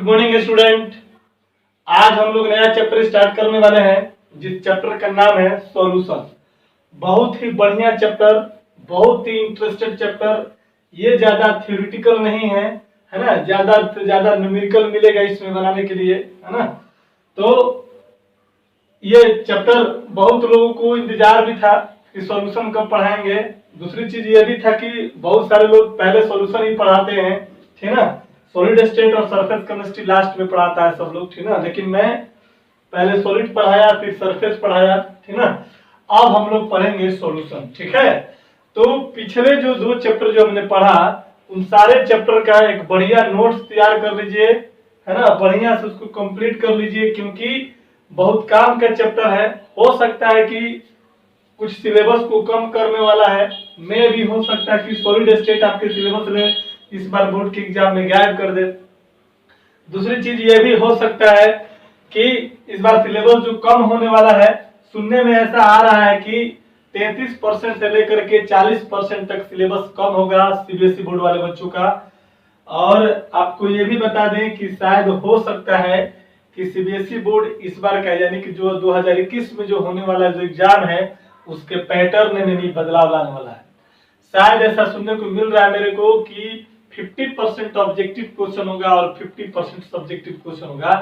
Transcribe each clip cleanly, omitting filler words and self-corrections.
Morning student. आज हम लोग नया चैप्टर स्टार्ट करने वाले हैं जिस चैप्टर का नाम है सॉल्यूशन। बहुत ही बढ़िया चैप्टर, बहुत ही इंटरेस्टेड चैप्टर। ये ज्यादा थ्योरेटिकल नहीं है, है ना। ज्यादा से ज्यादा न्यूमेरिकल मिलेगा इसमें बनाने के लिए, है ना। तो ये चैप्टर बहुत लोगों को इंतजार भी था कि सॉल्यूशन कब पढ़ाएंगे। दूसरी चीज ये भी था कि बहुत सारे लोग पहले सॉल्यूशन ही पढ़ाते हैं, ठीक ना। सॉलिड स्टेट और सरफेस केमिस्ट्री लास्ट में पढ़ाता है सब लोग, ठीक ना। लेकिन मैं पहले सॉलिड पढ़ाया फिर सरफेस पढ़ाया, ठीक ना। अब हम लोग पढ़ेंगे सॉल्यूशन, ठीक है। तो पिछले जो दो चैप्टर जो हमने पढ़ा उन सारे चैप्टर का एक बढ़िया नोट्स तैयार कर लीजिए, है ना। बढ़िया से उसको कंप्लीट कर लीजिए क्योंकि बहुत काम का चैप्टर है। हो सकता है कि कुछ सिलेबस को कम करने वाला है, मैं भी हो सकता है कि सॉलिड स्टेट आपके सिलेबस में इस बार बोर्ड के एग्जाम में गायब कर दे। दूसरी चीज ये भी हो सकता है कि इस बार सिलेबस जो कम होने वाला है, सुनने में ऐसा आ रहा है कि 33% से लेकर के 40% तक सिलेबस कम होगा सीबीएसई बोर्ड वाले बच्चों का। और आपको ये भी बता दें कि शायद हो सकता है कि सीबीएसई बोर्ड इस बार का यानी कि जो 2021 में जो होने वाला जो एग्जाम है उसके पैटर्न में भी बदलाव लाने वाला है। शायद ऐसा सुनने को मिल रहा है मेरे को कि 50% ऑब्जेक्टिव क्वेश्चन होगा और 50% सब्जेक्टिव क्वेश्चन होगा।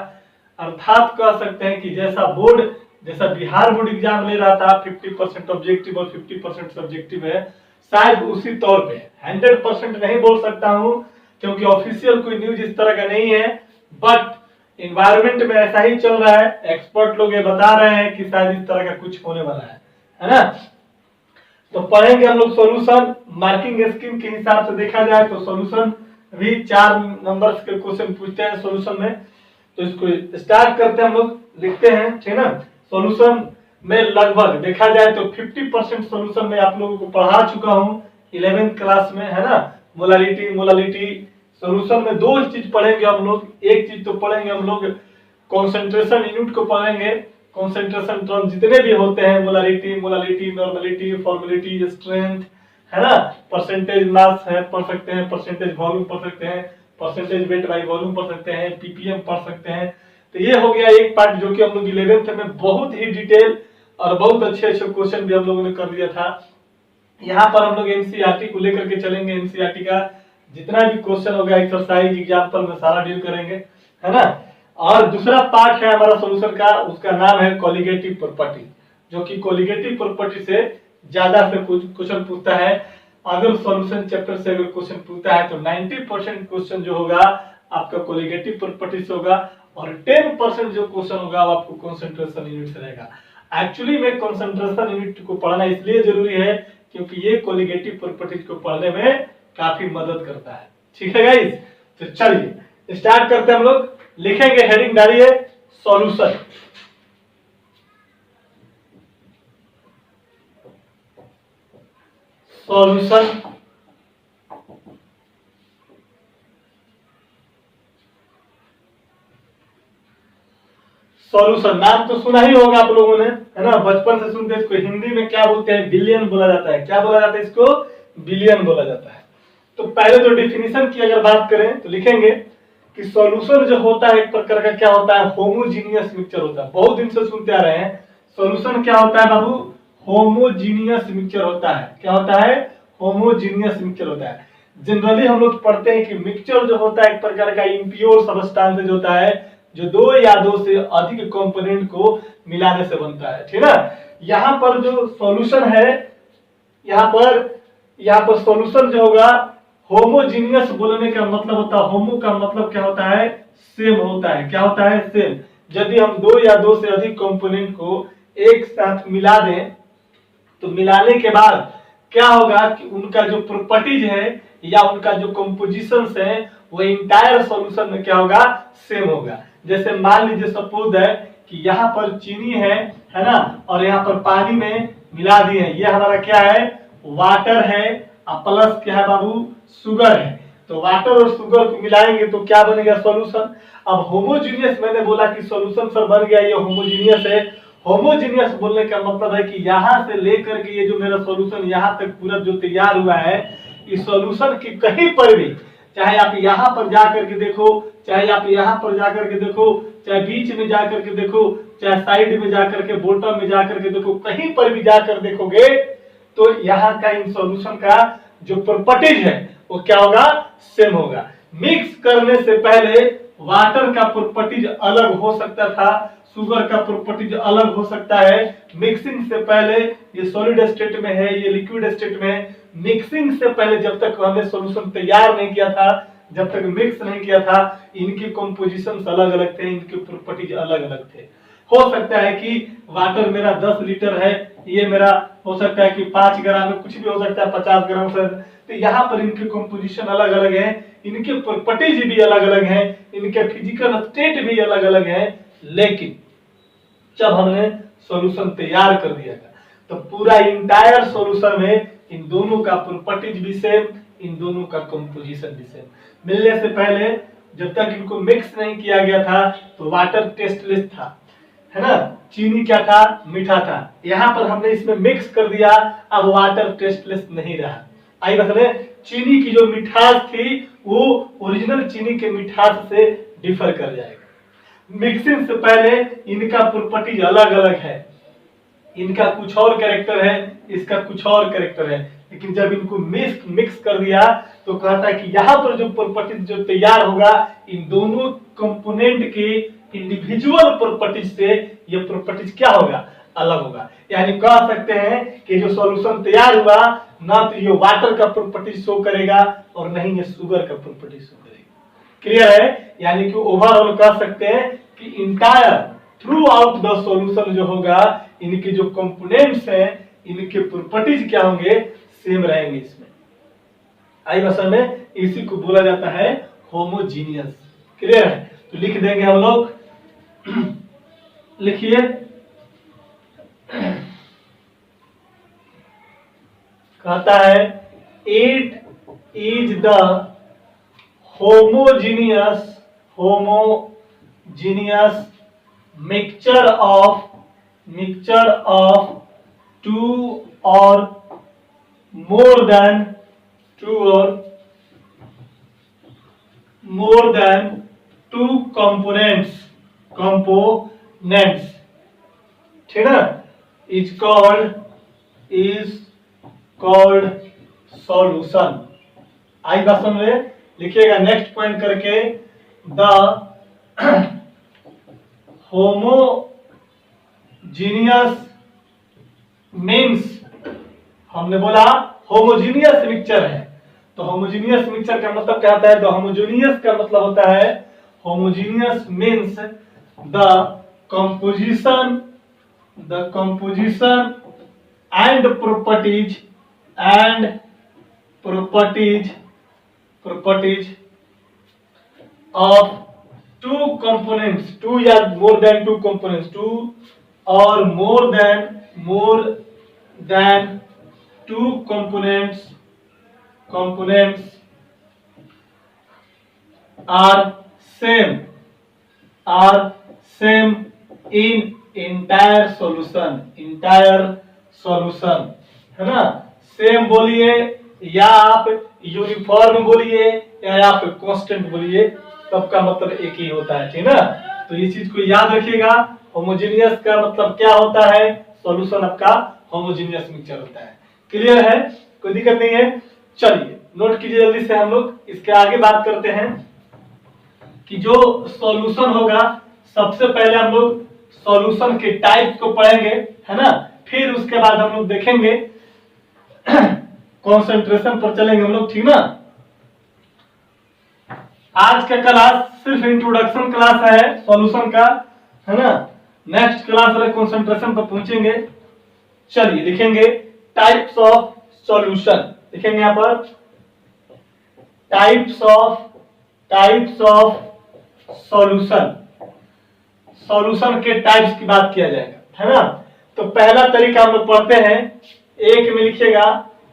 अर्थात कह सकते हैं कि जैसा बिहार बोर्ड एग्जाम ले रहा था 50% ऑब्जेक्टिव और 50% सब्जेक्टिव है, शायद उसी तौर पे 100% नहीं बोल सकता हूं क्योंकि ऑफिशियल कोई न्यूज इस तरह का नहीं है। बट एनवायरमेंट में ऐसा ही चल रहा है, एक्सपर्ट लोग ये बता रहे हैं कि शायद इस तरह का कुछ होने वाला है ना। तो पढ़ेंगे हम लोग सॉल्यूशन। मार्किंग स्कीम के हिसाब से देखा जाए तो सॉल्यूशन भी 4 नंबर्स के क्वेश्चन पूछते हैं सॉल्यूशन में। तो इसको स्टार्ट करते हैं, हम लोग लिखते हैं, ठीक ना। सॉल्यूशन में लगभग देखा जाए तो 50% सॉल्यूशन में आप लोगों को पढ़ा चुका हूं 11th क्लास में, है ना। मोलालिटी सॉल्यूशन में दो चीज पढ़ेंगे हम लोग। एक चीज तो पढ़ेंगे हम लोग कॉन्सेंट्रेशन यूनिट को पढ़ेंगे। कॉन्सेंट्रेशन टर्म जितने भी होते हैं, मोलालिटी, नॉर्मलिटी, फॉर्मेलिटी, स्ट्रेंथ, है ना। परसेंटेज मास है पढ़ सकते हैं, परसेंटेज वॉल्यूम पढ़ सकते हैं, परसेंटेज वेट बाई वॉल्यूम पढ़ सकते हैं, पीपीएम पढ़ सकते हैं। तो ये हो गया एक पार्ट जो कि हम लोग 11th में बहुत ही डिटेल और बहुत अच्छे क्वेश्चन भी हम लोगों ने कर दिया था। यहाँ पर हम लोग एनसीईआरटी को लेकर के चलेंगे। एनसीईआरटी का जितना भी क्वेश्चन होगा एक्सरसाइज एग्जाम्पल में सारा डील करेंगे, है ना। और दूसरा पार्ट है हमारा सॉल्यूशन का, उसका नाम है कोलिगेटिव प्रॉपर्टी, जो कि कोलिगेटिव प्रॉपर्टी से ज्यादा से कुछ क्वेश्चन पूछता है। अगर सॉल्यूशन चैप्टर से अगर क्वेश्चन पूछता है तो 90% क्वेश्चन जो होगा आपका कोलिगेटिव प्रॉपर्टी से होगा और 10% जो क्वेश्चन होगा वो आपको कंसंट्रेशन यूनिट से रहेगा। एक्चुअली में कंसंट्रेशन यूनिट को पढ़ना इसलिए जरूरी है क्योंकि ये कोलिगेटिव प्रॉपर्टीज को पढ़ने में काफी मदद करता है, ठीक है गाइस। तो चलिए स्टार्ट करते हैं हम लोग। लिखेंगे, हेडिंग डालिए सॉल्यूशन। सॉल्यूशन सॉल्यूशन नाम तो सुना ही होगा आप लोगों ने, है ना। बचपन से सुनते हैं इसको। हिंदी में क्या बोलते हैं? बिलियन बोला जाता है। क्या बोला जाता है इसको? बिलियन बोला जाता है। तो पहले जो डेफिनेशन की अगर बात करें तो लिखेंगे कि सॉल्यूशन जो होता है एक प्रकार का क्या होता है? होमोजीनियस मिक्सचर होता है। बहुत दिन से सुनते आ रहे हैं सॉल्यूशन क्या होता है बाबू? होमोजीनियस मिक्सचर होता है। क्या होता है? होमोजीनियस मिक्सचर होता है। जनरली हम लोग पढ़ते हैं कि मिक्सचर जो होता है एक प्रकार का इम्प्योर सबस्टेंस होता है जो दो या दो से अधिक कंपोनेंट को मिलाने से बनता है, ठीक ना। यहाँ पर जो सॉल्यूशन है, यहाँ पर सॉल्यूशन जो होगा होमोजीनियस बोलने का मतलब होता है, होमो का मतलब क्या होता है? सेम होता है। क्या होता है? सेम। यदि हम दो या दो से अधिक कंपोनेंट को एक साथ मिला दें तो मिलाने के बाद क्या होगा कि उनका जो प्रॉपर्टीज है या उनका जो कंपोजिशन है वो इंटायर सॉल्यूशन में क्या होगा? सेम होगा। जैसे मान लीजिए सपोज है कि यहाँ पर चीनी है ना, और यहाँ पर पानी में मिला दिए हैं। ये हमारा क्या है? वाटर है और प्लस क्या है बाबू? शुगर है। तो वाटर और शुगर को मिलाएंगे तो क्या बनेगा? सॉल्यूशन। अब होमोजीनियस मैंने बोला कि सॉल्यूशन सर बन गया, ये होमोजीनियस है। होमोजीनियस बोलने का मतलब है कि यहाँ से लेकर के ये जो मेरा सॉल्यूशन यहाँ तक पूरा जो तैयार हुआ है, इस सॉल्यूशन की कहीं पर भी चाहे आप यहाँ पर जा करके देखो, चाहे आप यहाँ पर जा करके देखो, चाहे बीच में जा करके देखो, चाहे साइड में जा करके, बॉटम में जा करके देखो, कहीं पर भी जाकर देखोगे तो यहाँ का इन सॉल्यूशन का जो प्रॉपर्टीज है वो क्या होगा, सेम होगा। मिक्स करने से पहले वाटर का प्रॉपर्टीज अलग हो सकता था, शुगर का प्रॉपर्टीज अलग हो सकता है। मिक्सिंग से पहले ये सॉलिड स्टेट में है, ये लिक्विड स्टेट में है। मिक्सिंग से पहले जब तक हमने सॉल्यूशन तैयार नहीं किया था, जब तक मिक्स नहीं किया था, इनके कॉम्पोजिशन अलग अलग थे, इनके प्रॉपर्टीज अलग अलग थे। हो सकता है कि वाटर मेरा 10 लीटर है, ये मेरा हो सकता है कि 5 ग्राम में, कुछ भी हो सकता है 50 ग्राम से। तो यहाँ पर इनके कॉम्पोजिशन अलग अलग है, इनके प्रॉपर्टीज भी अलग अलग हैं, इनके फिजिकल स्टेट भी अलग अलग है। लेकिन जब हमने सॉल्यूशन तैयार कर दिया था तो पूरा इंटायर सॉल्यूशन में इन दोनों का प्रॉपर्टीज भी सेम, इन दोनों का कंपोजिशन भी सेम। मिलने से पहले जब तक इनको मिक्स नहीं किया गया था तो वाटर टेस्टलेस था, है ना, चीनी क्या था, मीठा था। यहाँ पर हमने इसमें मिक्स कर दिया, अब वाटर टेस्टलेस नहीं रहा। आई बस, चीनी की जो मिठास थी वो ओरिजिनल चीनी के मिठास से डिफर कर जाएगा। मिक्सिंग से पहले इनका प्रॉपर्टीज अलग अलग है, इनका कुछ और कैरेक्टर है, इसका कुछ और कैरेक्टर है। लेकिन जब इनको मिक्स कर दिया तो कहता है कि यहाँ पर जो प्रॉपर्टीज जो तैयार होगा, इन दोनों कंपोनेंट के इंडिविजुअल प्रॉपर्टीज से ये प्रॉपर्टीज क्या होगा, अलग होगा। यानी कह सकते हैं कि जो सॉल्यूशन तैयार हुआ ना तो ये वाटर का प्रॉपर्टीज शो करेगा और नहीं ये शुगर का प्रॉपर्टीज शो करेगा। क्लियर है? यानी कि ओवरऑल कह सकते हैं कि entire through out the solution जो होगा, इनके जो कंपोनेंट्स हैं, इनके प्रॉपर्टीज क्या होंगे, सेम रहेंगे इसमें। आई भाषा में इसी को बोला जाता है होमोजीनियस। क्लियर है? तो लिख देंगे हम लोग, लिखिए, कहता है it is the homogeneous mixture of two or more than two components, ठीक है ना, is called solution। आई बात समझ रहे? लिखिएगा नेक्स्ट पॉइंट करके, द होमोजीनियस मीन्स, हमने बोला होमोजीनियस मिक्सचर है, तो होमोजीनियस मिक्सचर का मतलब क्या होता है, तो होमोजीनियस का मतलब होता है, homogeneous means the composition and properties of two components, two या more than two components, two और more than two components are same in entire solution, है ना। सेम बोलिए या आप यूनिफॉर्म बोलिए या आप कांस्टेंट बोलिए, सबका मतलब एक ही होता है, ठीक है ना। तो ये चीज को याद रखिएगा। होमोजीनियस का मतलब क्या होता है, सॉल्यूशन आपका होमोजीनियस मिक्सचर होता है। क्लियर है? कोई दिक्कत नहीं है? चलिए नोट कीजिए जल्दी से। हम लोग इसके आगे बात करते हैं कि जो सॉल्यूशन होगा, सबसे पहले हम लोग सॉल्यूशन के टाइप को पढ़ेंगे, है ना। फिर उसके बाद हम लोग देखेंगे कंसंट्रेशन पर चलेंगे हम लोग, ठीक ना। आज का क्लास सिर्फ इंट्रोडक्शन क्लास है सॉल्यूशन का, है ना। नेक्स्ट क्लास वाले कंसंट्रेशन पर पहुंचेंगे। चलिए लिखेंगे टाइप्स ऑफ सॉल्यूशन, लिखेंगे यहां पर टाइप्स ऑफ सॉल्यूशन के टाइप्स की बात किया जाएगा, है ना। तो पहला तरीका हम लोग पढ़ते हैं, एक में लिखिएगा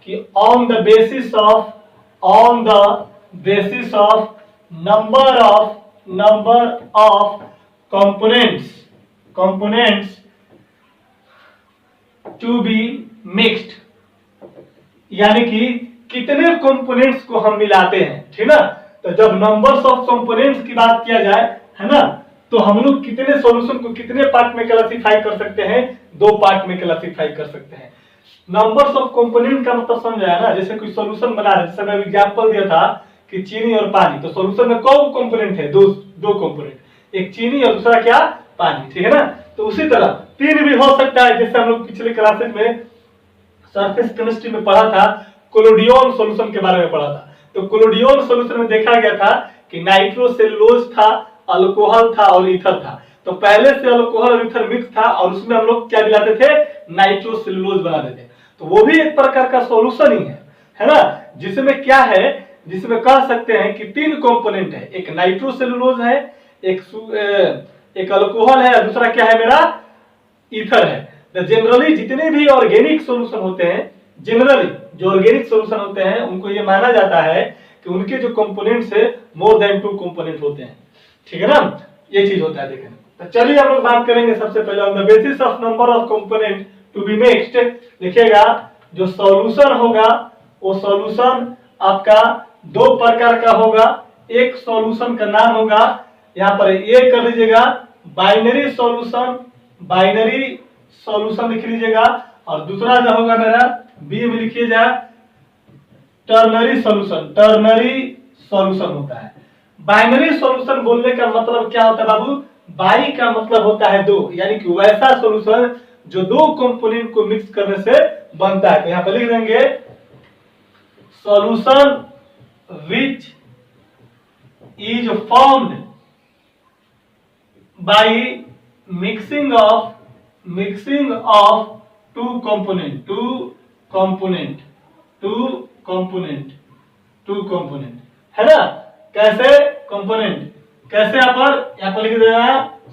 कि on the basis of number of components to be mixed, यानी कि कितने कंपोनेंट्स को हम मिलाते हैं, ठीक ना। तो जब नंबर्स ऑफ कंपोनेंट्स की बात किया जाए, है ना, तो हम लोग कितने सॉल्यूशन को कितने पार्ट में क्लासिफाई कर सकते हैं? 2 पार्ट में क्लासिफाई कर सकते हैं। नंबर्स ऑफ कंपोनेंट का मतलब समझ आया ना? जैसे कोई सॉल्यूशन बना रहे, जैसे मैं एग्जांपल दिया था कि चीनी और पानी, तो सॉल्यूशन में कौन कंपोनेंट है? दो कंपोनेंट, एक चीनी और दूसरा क्या? पानी, ठीक है ना? तो उसी तरह 3 भी हो सकता है, जैसे हम लोग पिछले क्लासेस में सरफेस केमिस्ट्री में पढ़ा था, कोलोडियन सॉल्यूशन के बारे में पढ़ा था। तो कोलोडियन सॉल्यूशन में देखा गया था कि नाइट्रोसेलुलोज था, अल्कोहल था और ईथर था। तो पहले से अल्कोहल और ईथर मिक्स था और उसमें हम लोग क्या मिलाते थे? नाइट्रोसेलुलोज बनाते थे। तो वो भी एक प्रकार का सॉल्यूशन ही है ना? जिसमें क्या है, जिसमें कह सकते हैं कि 3 कंपोनेंट है, एक नाइट्रोसेलुलोज है, एक अल्कोहल है और दूसरा क्या है मेरा? ईथर है। तो जनरली जितने भी ऑर्गेनिक सॉल्यूशन होते हैं, जनरली जो ऑर्गेनिक सॉल्यूशन होते हैं, उनको ये माना जाता है कि उनके जो कंपोनेंट्स है मोर देन 2 कंपोनेंट होते हैं, ठीक है ना? ये चीज होता है। देखें, तो चलिए हम लोग बात करेंगे सबसे पहले on the basis of number of component to be mixed. देखिएगा, जो सॉल्यूशन होगा वो सॉल्यूशन आपका 2 प्रकार का होगा। एक सॉल्यूशन का नाम होगा, यहाँ पर ये कर लीजिएगा, बाइनरी सॉल्यूशन, बाइनरी सॉल्यूशन लिख लीजिएगा। और दूसरा जो होगा मेरा बी में लिखिएगा टर्नरी सॉल्यूशन, टर्नरी सॉल्यूशन होता है। बाइनरी सॉल्यूशन बोलने का मतलब क्या होता है बाबू? बाई का मतलब होता है 2, यानी कि वैसा सॉल्यूशन जो 2 कंपोनेंट को मिक्स करने से बनता है। तो यहां पर लिख देंगे solution which is formed by mixing of 2 component, 2 component, है ना? कैसे कंपोनेंट? कैसे? यहाँ पर लिख देना,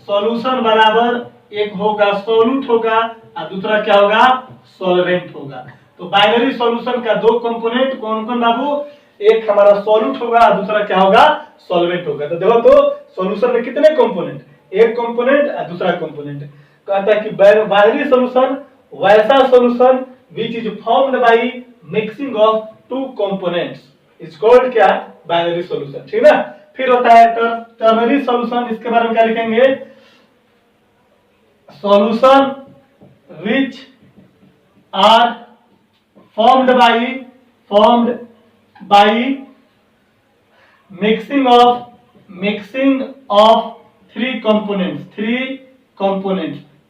सॉल्यूशन बराबर एक होगा सॉल्यूट होगा और दूसरा क्या होगा? सॉल्वेंट होगा। तो बाइनरी सॉल्यूशन का 2 कंपोनेंट कौन कौन बाबू? एक हमारा सॉल्यूट होगा और दूसरा क्या होगा? सॉल्वेंट होगा। तो देखो, तो सॉल्यूशन में कितने कंपोनेंट? एक कंपोनेंट और दूसरा कंपोनेंट। कहता है कि बाइनरी सॉल्यूशन वैसा solution which is formed by mixing of 2 components is called क्या? बाइनरी सॉल्यूशन, ठीक है ना? फिर होता है टर्नरी सॉल्यूशन, इसके बारे में क्या लिखेंगे? Solution which are formed by mixing of 3 components।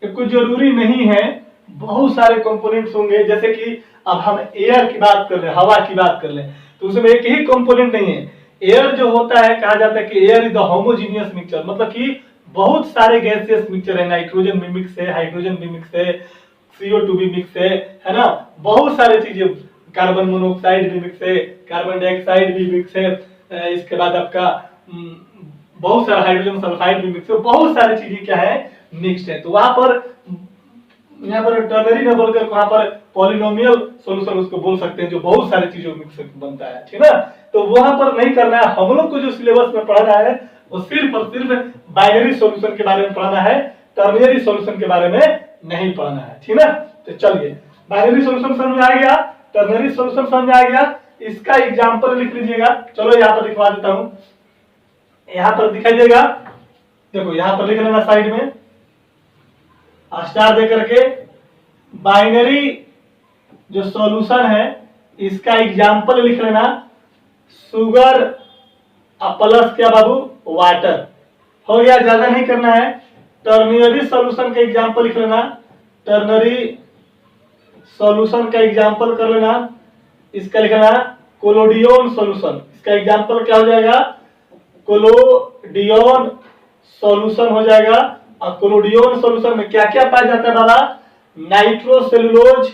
कुछ जरूरी नहीं है, बहुत सारे कंपोनेंट्स होंगे। जैसे कि अब हम एयर की बात कर रहे हैं, हवा की बात कर ले, तो उसमें एक ही कंपोनेंट नहीं है। एयर जो होता है, कहा जाता है कि air is the homogeneous mixture, मतलब कि बहुत सारे गैसियस मिक्सचर है। नाइट्रोजन भी मिक्स है, हाइड्रोजन भी मिक्स है, CO2 भी मिक्स है ना? बहुत सारे चीजें, कार्बन मोनोऑक्साइड भी मिक्स है, कार्बन डाइऑक्साइड भी मिक्स है, इसके बाद आपका बहुत सारा हाइड्रोजन सल्फाइड भी मिक्स है, बहुत सारी चीजें क्या है? मिक्स्ड है। तो वहां पर यहाँ पर टर्नरी न बोलकर वहां पर पॉलिनोमियल सॉल्यूशन उसको बोल सकते हैं, जो बहुत सारी चीजों मिक्स बनता है, ठीक है ना? तो वहां पर नहीं करना है। हम लोग को जो सिलेबस में पढ़ाना है वो सिर्फ और सिर्फ बाइनरी सॉल्यूशन के बारे में पढ़ाना है, टर्नरी सॉल्यूशन के बारे में नहीं पढ़ाना है, ठीक है ना? तो चलिए, बाइनरी सॉल्यूशन समझ में आ गया, टर्नरी सॉल्यूशन समझ में आ गया। इसका एग्जांपल लिख लीजिएगा। चलो यहाँ पर लिखवा देता हूं, यहाँ पर दिखाई देगा, देखो यहाँ पर लिख लेना साइड में स्टार दे करके। बाइनरी जो सॉल्यूशन है इसका एग्जांपल लिख लेना, शुगर प्लस क्या बाबू? वाटर। हो गया, ज्यादा नहीं करना है। टर्नरी सॉल्यूशन का एग्जांपल लिख लेना, टर्नरी सॉल्यूशन का एग्जांपल कर लेना। इसका लिखना कोलोडियन सॉल्यूशन, इसका एग्जांपल क्या हो जाएगा? कोलोडियन सॉल्यूशन हो जाएगा। और कोलोडियन सॉल्यूशन में क्या क्या पाया जाता है बाबा? नाइट्रोसेलुलोज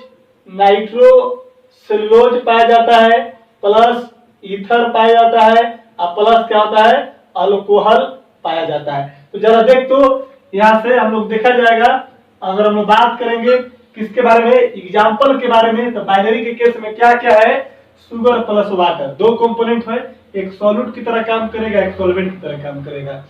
पाया जाता है, प्लस ईथर पाया जाता है, और प्लस क्या होता है? अल्कोहल पाया जाता है। तो जरा देख, तो यहाँ से हम लोग देखा जाएगा, अगर हम लोग बात करेंगे किसके बारे में? एग्जाम्पल के बारे में। तो बाइनरी के केस में क्या क्या है? शुगर प्लस वाटर, 2 कंपोनेंट है, एक सॉल्यूट की तरह काम करेगा, एक सॉल्वेंट की तरह काम करेगा।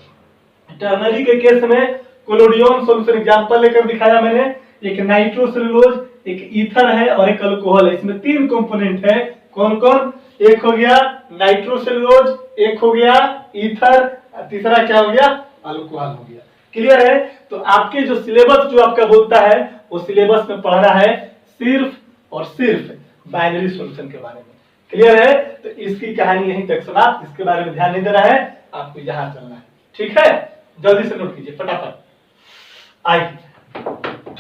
टर्नरी के केस में कोलोडियन सॉल्यूशन एग्जांपल लेकर दिखाया मैंने, एक नाइट्रोसेलुलोज, एक ईथर है और एक अल्कोहल है। इसमें 3 कंपोनेंट है, कौन कौन? एक हो गया नाइट्रोसेलुलोज, एक हो गया ईथर, तीसरा क्या हो गया, अल्कोहल हो गया। क्लियर है? तो आपके जो सिलेबस जो आपका बोलता है वो सिलेबस में पढ़ना है सिर्फ और सिर्फ बाइनरी सॉल्यूशन के बारे में। क्लियर है? तो इसकी कहानी यहीं तक सुना, इसके बारे में ध्यान नहीं देना है, आपको यहां चलना है। ठीक है, जल्दी से नोट कीजिए फटाफट। आइए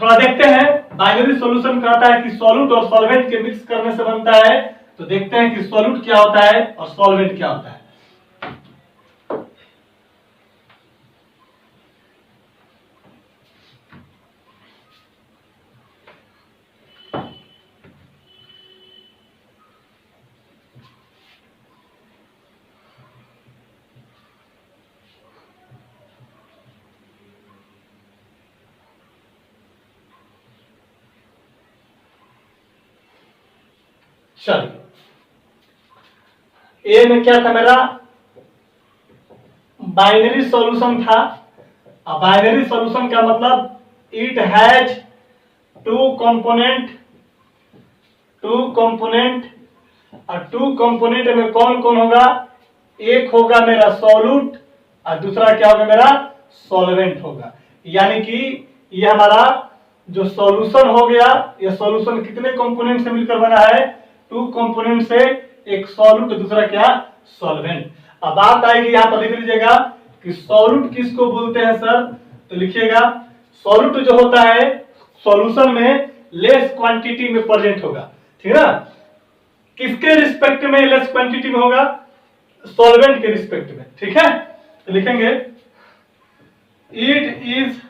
थोड़ा देखते हैं। बाइनरी सॉल्यूशन कहता है कि सॉल्यूट और सॉल्वेंट के मिक्स करने से बनता है। तो देखते हैं कि सॉल्यूट क्या होता है और सॉल्वेंट क्या होता है। चलिए, ए में क्या था मेरा, बाइनरी सॉल्यूशन था। अब बाइनरी सॉल्यूशन का मतलब इट हैज टू कंपोनेंट और टू कंपोनेंट में कौन कौन होगा, एक होगा मेरा सॉल्यूट और दूसरा क्या होगा मेरा सॉल्वेंट होगा। यानी कि ये हमारा जो सॉल्यूशन हो गया, ये सॉल्यूशन कितने कंपोनेंट से मिलकर बना है, टू कंपोनेंट से, एक सॉल्यूट दूसरा क्या सॉल्वेंट। अब बात आएगी यहां पर लिख लीजिएगा कि सॉल्यूट किसको बोलते हैं सर, तो लिखिएगा सॉल्यूट जो होता है सॉल्यूशन में लेस क्वांटिटी में प्रेजेंट होगा। ठीक है ना, किसके रिस्पेक्ट में लेस क्वांटिटी में होगा, सॉल्वेंट के रिस्पेक्ट में। ठीक है, तो लिखेंगे it is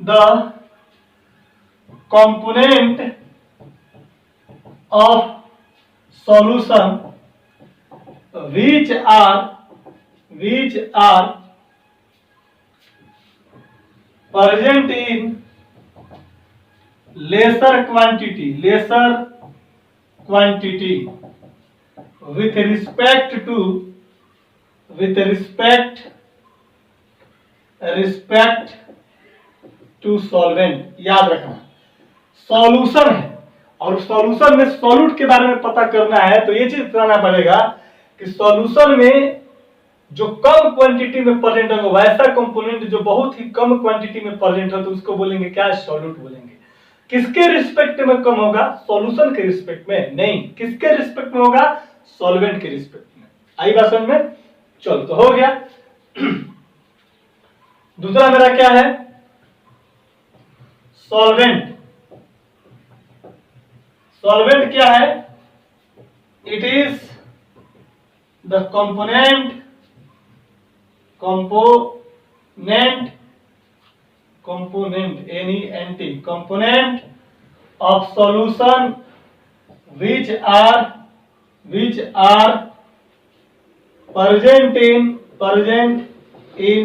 the component of solution which are present in lesser quantity with respect to solvent। याद रखना सॉल्यूशन है और सॉल्यूशन में सॉल्यूट के बारे में पता करना है, तो ये चीज बताना पड़ेगा कि सॉल्यूशन में जो कम क्वांटिटी में प्रेजेंट होगा, वैसा कंपोनेंट जो बहुत ही कम क्वांटिटी में प्रेजेंट हो, तो उसको बोलेंगे क्या, सॉल्यूट बोलेंगे। किसके रिस्पेक्ट में कम होगा, सॉल्यूशन के रिस्पेक्ट में नहीं, किसके रिस्पेक्ट में होगा, सॉल्वेंट के रिस्पेक्ट में। आई बात समझ में? चलो तो हो गया। दूसरा मेरा क्या है, सॉल्वेंट। सॉल्वेंट क्या है, it is the component of solution which are present in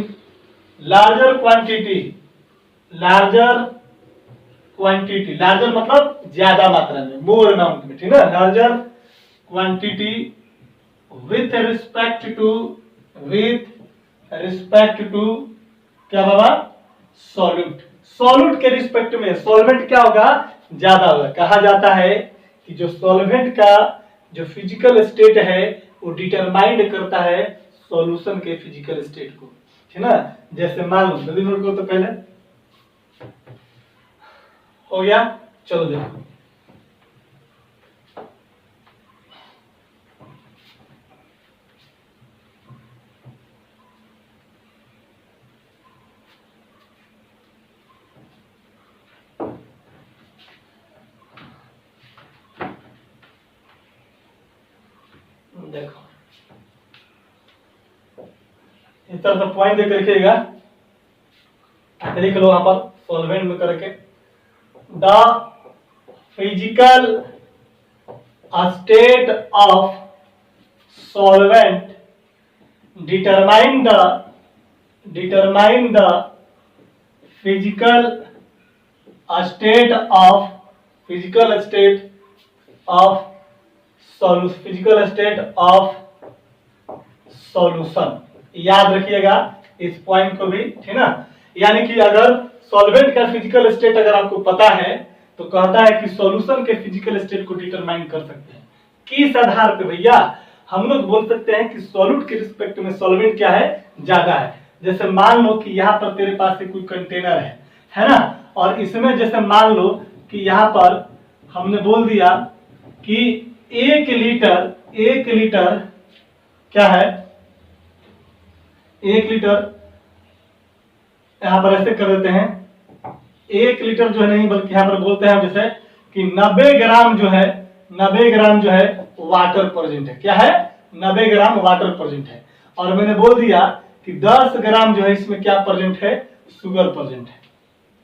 larger quantity, larger मतलब ज्यादा मात्रा में, मोर अमाउंट में। ठीक है, larger quantity with respect to क्या बाबा, सॉल्यूट के रिस्पेक्ट में सॉल्वेंट क्या होगा, ज्यादा होगा। कहा जाता है कि जो सॉल्वेंट का जो फिजिकल स्टेट है वो डिटरमाइंड करता है सॉल्यूशन के फिजिकल स्टेट को। ठीक है ना, जैसे मान लो जल्दी नोट करो तो पहले हो गया। चलो देखो, देखो इस तरह से पॉइंट देकर लिखिएगा, लिख लो यहां पर सॉल्वेंट में करके, the physical state of solvent determine the physical state of solution. याद रखिएगा इस पॉइंट को भी। ठीक ना, यानी कि अगर सॉल्वेंट का फिजिकल स्टेट अगर आपको पता है तो कहता है कि सॉल्यूशन के फिजिकल स्टेट को डिटरमाइन कर सकते हैं। किस आधार पे भैया, हम लोग बोल सकते हैं कि सॉल्यूट के रिस्पेक्ट में सॉल्वेंट क्या है, ज्यादा है। जैसे मान लो कि यहाँ पर तेरे पास कोई कंटेनर है ना, और इसमें जैसे मान लो कि यहाँ पर हमने बोल दिया कि 1 लीटर क्या है, 1 लीटर, यहाँ पर ऐसे कर देते हैं 1 लीटर जो है नहीं, बल्कि यहाँ पर बोलते हैं जैसे कि 90 ग्राम जो है, 90 ग्राम जो है वाटर प्रेजेंट है। क्या है, 90 ग्राम वाटर प्रेजेंट है। और मैंने बोल दिया कि 10 ग्राम जो है इसमें क्या प्रेजेंट है, शुगर प्रेजेंट है।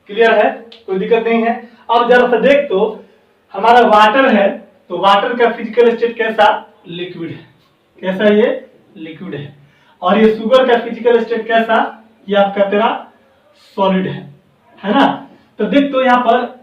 क्लियर है, कोई दिक्कत नहीं है। अब जरा सा देख तो हमारा वाटर है, तो वाटर का फिजिकल स्टेट कैसा, लिक्विड है। कैसा, ये लिक्विड है। और ये शुगर का फिजिकल स्टेट कैसा, ये आपका तेरा सॉलिड है ना। तो देख तो यहाँ पर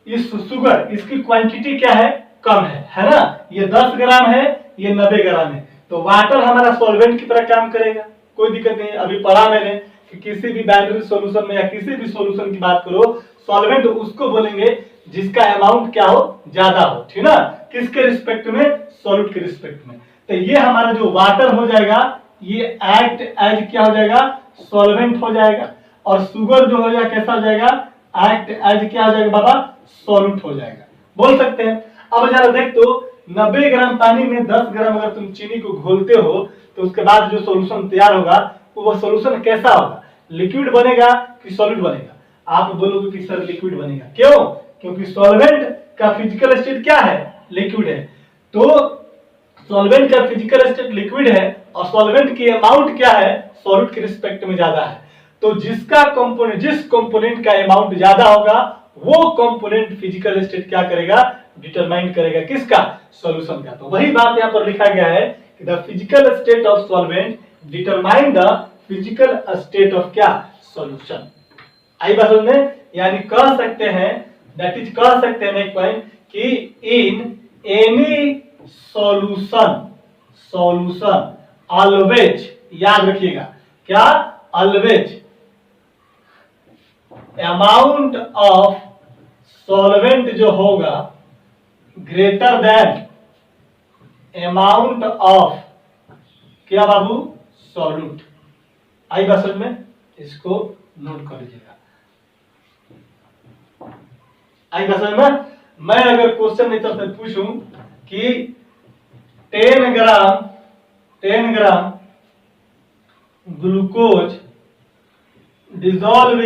इस शुगर, इसकी क्वांटिटी क्या है, कम है ना। ये 10 ग्राम है, ये 90 ग्राम है। तो वाटर हमारा सॉल्वेंट की तरह काम करेगा, कोई दिक्कत नहीं है। अभी पढ़ा मैंने कि किसी भी बाइनरी सॉल्यूशन में या किसी भी सॉल्यूशन की बात करो, सॉल्वेंट उसको बोलेंगे जिसका अमाउंट क्या हो, ज्यादा हो, ठीक ना। किसके रिस्पेक्ट में, सॉल्यूट के रिस्पेक्ट में। तो ये हमारा जो वाटर हो जाएगा, ये एक्ट एज क्या हो जाएगा, सॉल्वेंट हो जाएगा। और शुगर जो हो जाएगा कैसा हो जाएगा, एक्ट एज क्या हो जाएगा बाबा, सॉल्यूट हो जाएगा, बोल सकते हैं। अब जरा देख तो 90 ग्राम पानी में 10 ग्राम अगर तुम चीनी को घोलते हो, तो उसके बाद जो सॉल्यूशन तैयार होगा वो सॉल्यूशन कैसा होगा, लिक्विड बनेगा कि सॉलिड बनेगा। आप बोलोगे कि सर लिक्विड बनेगा, क्यों, क्योंकि सॉल्वेंट का फिजिकल स्टेट क्या है, लिक्विड है। तो सॉल्वेंट का फिजिकल स्टेट लिक्विड है और सॉल्वेंट की अमाउंट क्या है, सॉल्यूट के रिस्पेक्ट में ज्यादा है। तो जिसका कंपोनेंट, जिस कंपोनेंट का अमाउंट ज्यादा होगा, वो कंपोनेंट फिजिकल स्टेट क्या करेगा, डिटरमाइन करेगा, किसका, सॉल्यूशन का। तो वही बात यहाँ पर लिखा गया है कि the physical state of solvent determine the physical state of क्या, सॉल्यूशन। आई बात समझ में, यानी कह सकते हैं, दैट इज कह सकते हैं एक पॉइंट कि in any solution, solution always, याद रखिएगा क्या, ऑलवेज अमाउंट ऑफ सॉल्वेंट जो होगा ग्रेटर देन अमाउंट ऑफ क्या बाबू, सॉल्यूट। आई बात समझ में, इसको नोट कर लीजिएगा। आई बात समझ में। मैं अगर क्वेश्चन नहीं तरफ से पूछूं कि 10 gram glucose dissolve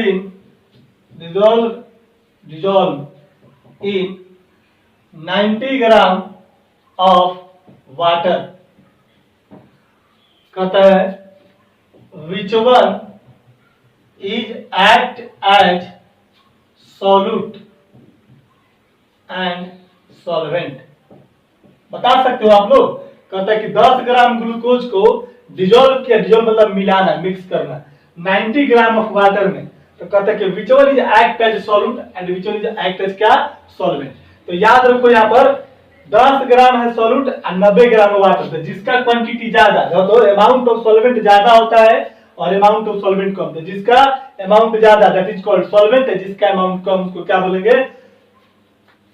in 90 gram of water, कहता है which one is act as solute and solvent। बता सकते हो आप लोग, कहता है कि 10 ग्राम ग्लूकोज को डिजोल्व किया, डिजोल्व मतलब मिलाना, मिक्स करना 90 ग्राम ऑफ वाटर में, तो कहता है कि which one is act as solute and which one is act as क्या, सॉल्वेंट। तो याद रखो यहाँ पर 10 ग्राम है सॉल्यूट और 90 ग्राम वाटर, तो जिसका क्वांटिटी ज्यादा, तो अमाउंट ऑफ सॉल्वेंट ज्यादा होता है और अमाउंट ऑफ सॉल्वेंट कम। तो जिसका अमाउंट ज्यादा दैट इज कॉल्ड सॉल्वेंट है, जिसका अमाउंट कम उसको क्या बोलेंगे।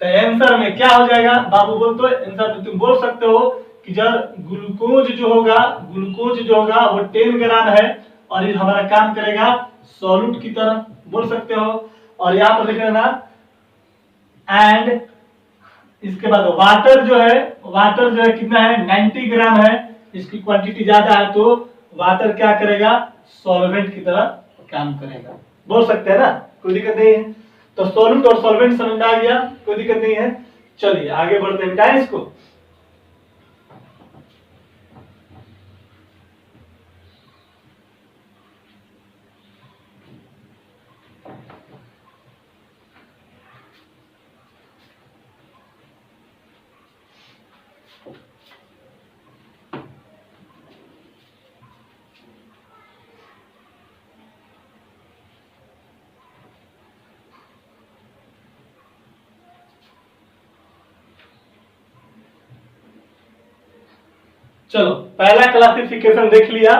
तो आंसर में क्या हो जाएगा बाबू, बोल तो आंसर में तुम बोल सकते हो कि जब ग्लूकोज जो होगा वो 10 ग्राम है और ये हमारा काम करेगा सॉल्यूट की तरह, बोल सकते हो। और यहाँ पर लिख लेना एंड इसके बाद वाटर जो है कितना है, 90 ग्राम है, इसकी क्वांटिटी ज्यादा है, तो वाटर क्या करेगा, सॉल्वेंट की तरह काम करेगा, बोल सकते हैं ना, कोई दिक्कत नहीं है। तो सॉल्यूट और सॉल्वेंट समझ में आ गया, कोई दिक्कत नहीं है। चलिए आगे बढ़ते हैं, मिटाएं इसको। चलो पहला क्लासिफिकेशन देख लिया,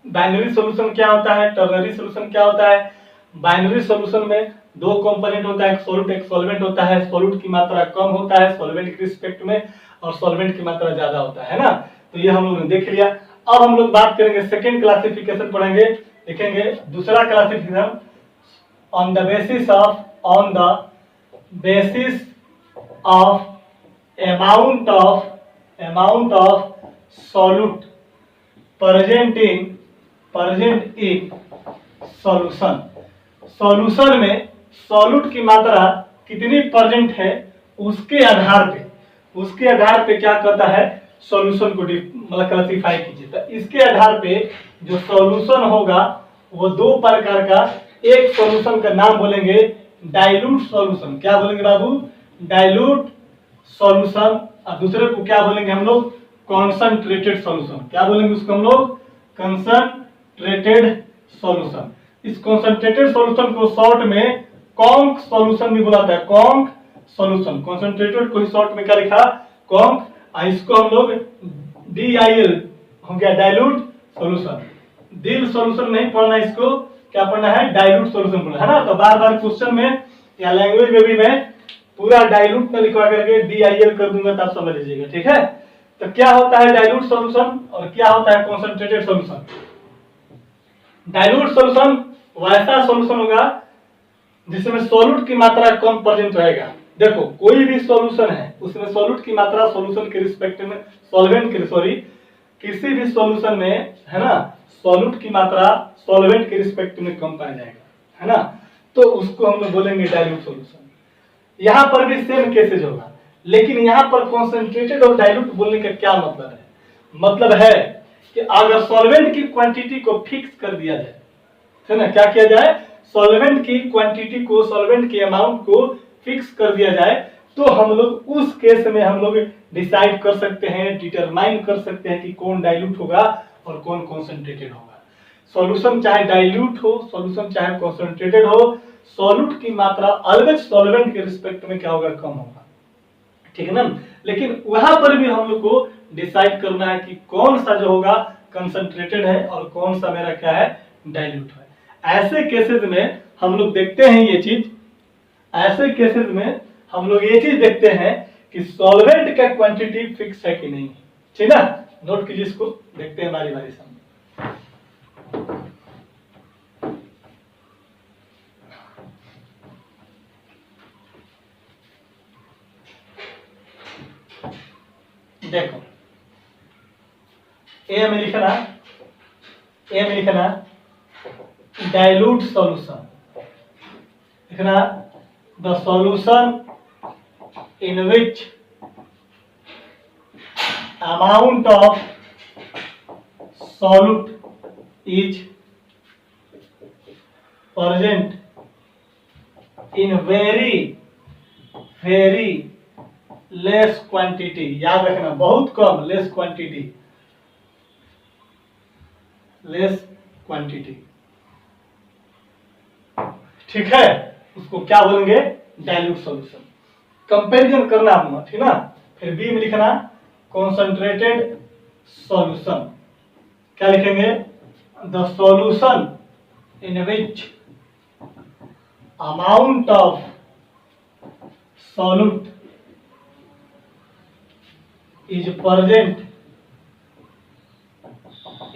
बाइनरी सॉल्यूशन क्या होता है, टर्नरी सॉल्यूशन क्या होता है। बाइनरी सॉल्यूशन में दो कंपोनेंट होता है, एक सॉल्यूट एक सॉल्वेंट होता है। सॉल्यूट की मात्रा कम होता है सॉल्वेंट के रिस्पेक्ट में और सॉल्वेंट की मात्रा ज्यादा होता है ना। तो ये हम लोग ने देख लिया। अब हम लोग बात करेंगे सेकेंड क्लासिफिकेशन पढ़ेंगे, देखेंगे दूसरा classification on the basis of amount of solute present in solution। Solution में सॉल्यूट की मात्रा कितनी प्रेजेंट है उसके आधार पे क्या कहता है, सॉल्यूशन को मतलब क्लासिफाई कीजिए। तो इसके आधार पे जो सॉल्यूशन होगा वो दो प्रकार का, एक सॉल्यूशन का नाम बोलेंगे डाइल्यूट सॉल्यूशन। क्या बोलेंगे बाबू? Dilute solution. और दूसरे को क्या बोलेंगे हम लोग? Concentrated solution. क्या बोलेंगे उसको हम लोग? Concentrated solution. इस कॉन्संट्रेटेड सॉल्यूशन को शॉर्ट में कॉन्क सॉल्यूशन भी बुलाता है। कॉन्क सॉल्यूशन, कॉन्संट्रेटेड को शॉर्ट में क्या लिखा? कॉन्क। इसको हम लोग DIL हो गया, डाइल्यूट सॉल्यूशन। दिल सॉल्यूशन नहीं पढ़ना, इसको क्या पढ़ना है? डाइल्यूट सॉल्यूशन पढ़ना है ना। तो बार बार क्वेश्चन में या लैंग्वेज में भी मैं पूरा डाइल्यूट में लिखवा करके DIL कर दूंगा, तब समझ लीजिएगा, ठीक है। तो क्या होता है डाइल्यूट सॉल्यूशन और क्या होता है कॉन्संट्रेटेड सॉल्यूशन? डाइल्यूट सॉल्यूशन वैसा सॉल्यूशन होगा जिसमें सॉल्यूट की मात्रा कम प्रेजेंट रहेगा। देखो कोई भी सॉल्यूशन है उसमें सॉल्यूट की मात्रा सॉल्यूशन के रिस्पेक्ट में किसी भी सॉल्यूशन में है ना, सॉल्यूट की मात्रा सॉल्वेंट के रिस्पेक्ट में कम पाया जाएगा, है ना। तो उसको हम लोग बोलेंगे डाइल्यूट सॉल्यूशन। यहाँ पर भी सेम केसेज होगा, लेकिन यहाँ पर कॉन्सेंट्रेटेड और डाइल्यूट बोलने का क्या मतलब है? मतलब है कि अगर सॉल्वेंट की क्वांटिटी को फिक्स कर दिया जाए, है ना, क्या किया जाए? सॉल्वेंट की क्वांटिटी को, सॉल्वेंट के अमाउंट को फिक्स कर दिया जाए, तो हम लोग उस केस में हम लोग डिसाइड कर सकते हैं, डिटरमाइन कर सकते हैं कि कौन डाइल्यूट होगा और कौन कॉन्सेंट्रेटेड होगा। सॉल्यूशन चाहे डाइल्यूट हो, सॉल्यूशन चाहे कॉन्सेंट्रेटेड हो, सॉल्यूट की मात्रा ऑलवेज सॉल्वेंट के रिस्पेक्ट में क्या होगा? कम होगा, ठीक है ना। लेकिन वहां पर भी हम लोग को डिसाइड करना है कि कौन सा जो होगा कंसंट्रेटेड है और कौन सा मेरा क्या है? डाइल्यूट है। ऐसे केसेस में हम लोग देखते हैं ये चीज, ऐसे केसेस में हम लोग ये चीज देखते हैं कि सॉल्वेंट का क्वांटिटी फिक्स है कि नहीं, ठीक ना। नोट कीजिए इसको, देखते हैं बारी बारी सामने। देखो ए में लिखना डाइल्यूट सॉल्यूशन, लिखना the solution in which amount of solute is present in very less quantity। याद रखना, बहुत कम, लेस क्वांटिटी, ठीक है। उसको क्या बोलेंगे? Dilute solution. कंपैरिजन करना हम, ठीक ना। फिर बी में लिखना कॉन्सेंट्रेटेड सॉल्यूशन। क्या लिखेंगे? The solution in which amount of solute is present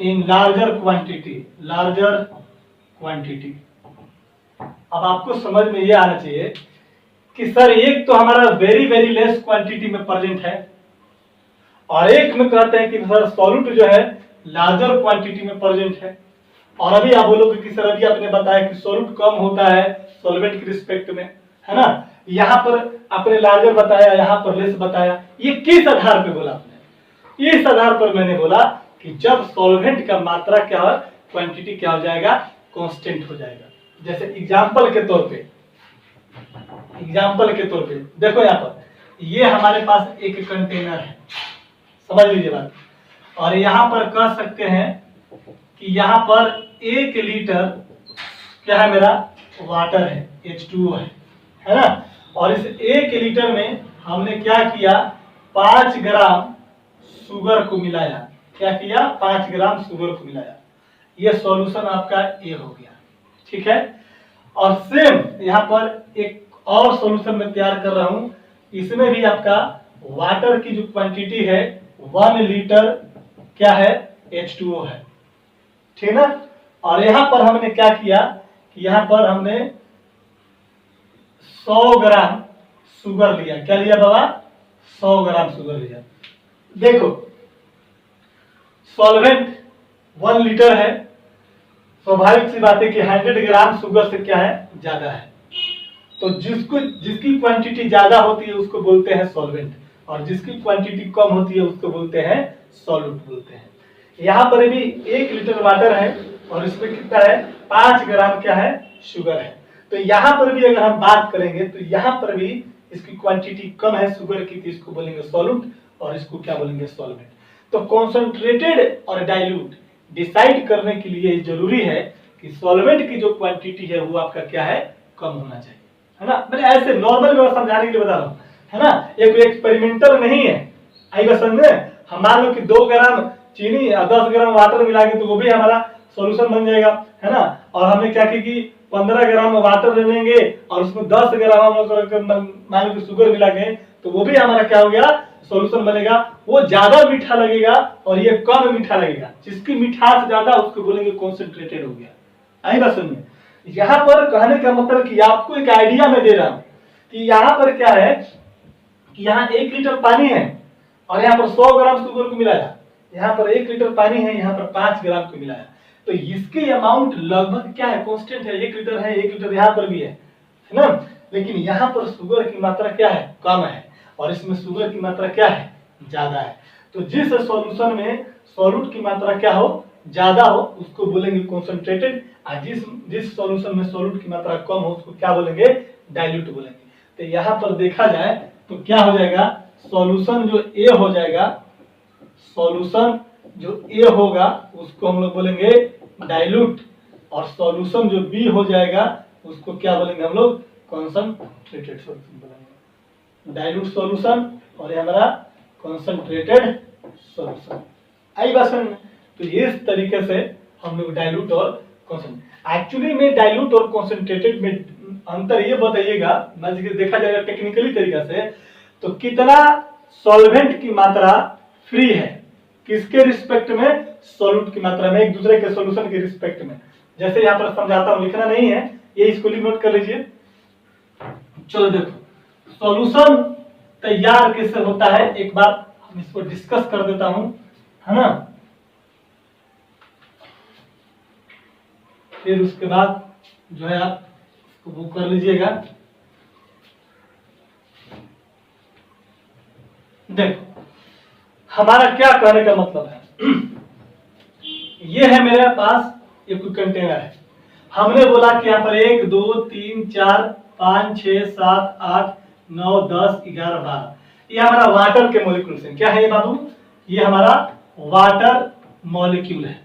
in larger quantity. अब आपको समझ में ये आना चाहिए कि सर एक तो हमारा वेरी लेस क्वांटिटी में प्रेजेंट है और एक में कहते हैं कि सर सॉल्यूट जो है लार्जर क्वांटिटी में प्रेजेंट है। और अभी आप बोलोगे कि सर अभी आपने बताया कि सॉल्यूट कम होता है सॉल्वेंट के रिस्पेक्ट में, है ना। यहाँ पर आपने लार्जर बताया, यहाँ पर लेस बताया। ये किस आधार पे बोला आपने? इस आधार पर मैंने बोला कि जब सॉल्वेंट का मात्रा क्या है, क्वांटिटी क्या हो जाएगा? कांस्टेंट हो जाएगा। जैसे एग्जाम्पल के तौर पे देखो, यहाँ पर ये हमारे पास एक कंटेनर है, समझ लीजिए बात। और यहाँ पर कह सकते हैं कि यहाँ पर 1 लीटर क्या है मेरा? वाटर है, H2O है ना। और इस 1 लीटर में हमने क्या किया? 5 ग्राम शुगर को मिलाया। क्या किया? 5 ग्राम शुगर को मिलाया। ये सॉल्यूशन आपका ए हो गया, ठीक है। और सेम यहाँ पर एक और सॉल्यूशन में तैयार कर रहा हूं, इसमें भी आपका वाटर की जो क्वांटिटी है 1 लीटर क्या है, H2O है, ठीक ना। और यहां पर हमने क्या किया कि यहां पर हमने 100 ग्राम शुगर लिया। क्या लिया बाबा, 100 ग्राम शुगर लिया। देखो सॉल्वेंट 1 लीटर है, स्वाभाविक सी बात है कि 100 ग्राम शुगर से क्या है, ज्यादा है। तो जिसकी क्वांटिटी ज्यादा होती है उसको बोलते हैं सॉल्वेंट, और जिसकी क्वांटिटी कम होती है उसको बोलते हैं सॉल्यूट बोलते हैं। यहाँ पर भी 1 लीटर वाटर है और इसमें कितना है, 5 ग्राम क्या है, शुगर है। तो यहाँ पर भी अगर हम बात करेंगे तो यहाँ पर भी इसकी क्वांटिटी कम है शुगर की, तो इसको बोलेंगे सॉल्यूट और इसको क्या बोलेंगे, सॉल्वेंट। तो कॉन्सेंट्रेटेड और डाइल्यूट डिसाइड करने के लिए जरूरी है कि सॉल्वेंट की जो क्वांटिटी है वो आपका क्या है, कम होना चाहिए, है ना। मैंने ऐसे नॉर्मल में समझाने के लिए बता रहा हूँ, है ना, ये कोई एक्सपेरिमेंटल नहीं है। आई बात समझ में। हम मान लो कि 2 ग्राम चीनी या 10 ग्राम वाटर मिला के तो वो भी हमारा सॉल्यूशन बन जाएगा, है ना। और हमने क्या की कि 15 ग्राम वाटर ले लेंगे और उसमें 10 ग्राम मान लो कि शुगर मिला के तो वो भी हमारा क्या हो गया, सॉल्यूशन बनेगा। वो ज्यादा मीठा लगेगा और ये कम मीठा लगेगा। जिसकी मिठास ज्यादा उसको बोलेंगे कॉन्सेंट्रेटेड हो गया। आई बात सुनिए, यहाँ पर कहने का मतलब कि आपको एक आइडिया में दे रहा हूं कि यहाँ पर क्या है कि यहाँ 1 लीटर पानी है और यहाँ पर 100 ग्राम शुगर को मिलाया। यहाँ पर 1 लीटर पानी है, यहाँ पर 5 ग्राम को मिलाया, तो इसकी अमाउंट लगभग क्या है, कांस्टेंट है, 1 लीटर है, 1 लीटर यहाँ पर भी है ना। लेकिन यहाँ पर शुगर की मात्रा क्या है, कम है, और इसमें शुगर की मात्रा क्या है, ज्यादा है। तो जिस सॉल्यूशन में सॉल्यूट की मात्रा क्या हो, ज्यादा हो, उसको बोलेंगे कॉन्सेंट्रेटेड, और जिस सॉल्यूशन में सॉल्यूट की मात्रा कम हो उसको क्या बोलेंगे, डाइल्यूट बोलेंगे। तो यहाँ पर देखा जाए तो क्या हो जाएगा, सॉल्यूशन जो ए हो जाएगा, सॉल्यूशन जो ए होगा उसको हम लोग बोलेंगे डाइल्यूट, और सॉल्यूशन जो बी हो जाएगा उसको क्या बोलेंगे हम लोग, कॉन्सेंट्रेटेड सॉल्यूशन बोलेंगे। डाइल्यूट सॉल्यूशन और ये हमारा कॉन्सेंट्रेटेड सॉल्यूशन। आई बात समझ में। तो इस तरीके से हम लोग डाइल्यूट और कॉन्सेंट्रेटेड, एक्चुअली में डाइल्यूट और कॉन्सेंट्रेटेड में अंतर ये बताइएगा, देखा जाएगा टेक्निकली तरीका से, तो कितना सॉल्वेंट की मात्रा फ्री है, किसके रिस्पेक्ट में, सॉल्यूट की मात्रा में, एक दूसरे के सॉल्यूशन के रिस्पेक्ट में। जैसे यहाँ पर समझाता हूं, लिखना नहीं है, ये इसको नोट कर लीजिए। चलो देखो सॉल्यूशन तैयार कैसे होता है, एक बार हम इसको डिस्कस कर देता हूं, है ना। फिर उसके बाद जो है आप इसको वो कर लीजिएगा। देखो हमारा क्या कहने का मतलब है, ये है मेरे पास एक कंटेनर है, हमने बोला कि यहाँ पर 1 2 3 4 5 6 7 8 9 10 11 12, ये हमारा वाटर के मॉलिक्यूल्स हैं। क्या है ये बाबू, ये हमारा वाटर मॉलिक्यूल है।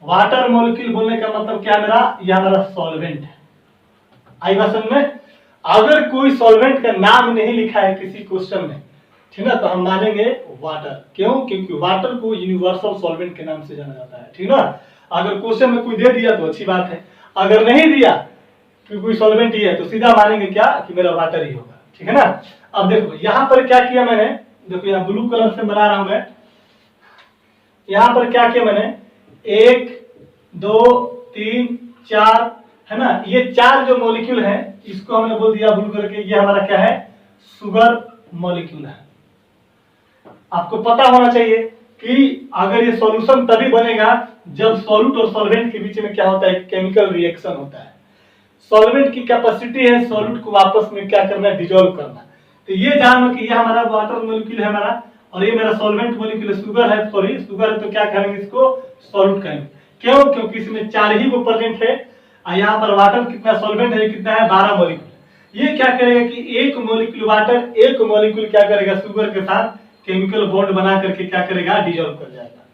वाटर मॉलिक्यूल बोलने का मतलब क्या है मेरा, ये हमारा सॉल्वेंट है। आई बात समझ में। अगर कोई सॉल्वेंट का नाम नहीं लिखा है किसी क्वेश्चन में, ठीक ना, तो हम मानेंगे वाटर। क्यों, क्योंकि वाटर को यूनिवर्सल सॉल्वेंट के नाम से जाना जाता है, ठीक ना। अगर क्वेश्चन में कोई दे दिया तो अच्छी बात है, अगर नहीं दिया कि कोई सॉल्वेंट ही है तो सीधा मानेंगे क्या कि मेरा वाटर ही होगा, ठीक है ना। अब देखो यहाँ पर क्या किया मैंने, देखो यहाँ ब्लू कलर से बना रहा हूं मैं, यहाँ पर क्या किया मैंने, 1 2 3 4, है ना, ये 4 जो मॉलिक्यूल है इसको हमने बोल दिया ब्लू करके, ये हमारा क्या है, शुगर मॉलिक्यूल है। आपको पता होना चाहिए कि अगर ये सॉल्यूशन तभी बनेगा जब सॉल्यूट और सॉल्वेंट के बीच में क्या होता है, केमिकल रिएक्शन होता है। सॉल्वेंट की कैपेसिटी है सॉल्यूट को आपस में क्या करना, डिसॉल्व करना। तो ये जान लो कि ये हमारा वाटर मॉलिक्यूल है हमारा, और ये मेरा सॉल्वेंट मॉलिक्यूल है, शुगर है, सॉरी शुगर है, तो क्या कहेंगे इसको, सॉल्यूट कहेंगे। क्यों, क्योंकि इसमें 4 ही वो प्रेजेंट है, और यहाँ पर वाटर कितना सॉल्वेंट है, कितना है, 12 मॉलिक्यूल। ये क्या करेगा कि एक मॉलिक्यूल वाटर, एक मॉलिक्यूल क्या करेगा, शुगर के साथ केमिकल बॉन्ड बना करके क्या करेगा, डिसॉल्व कर जाएगा।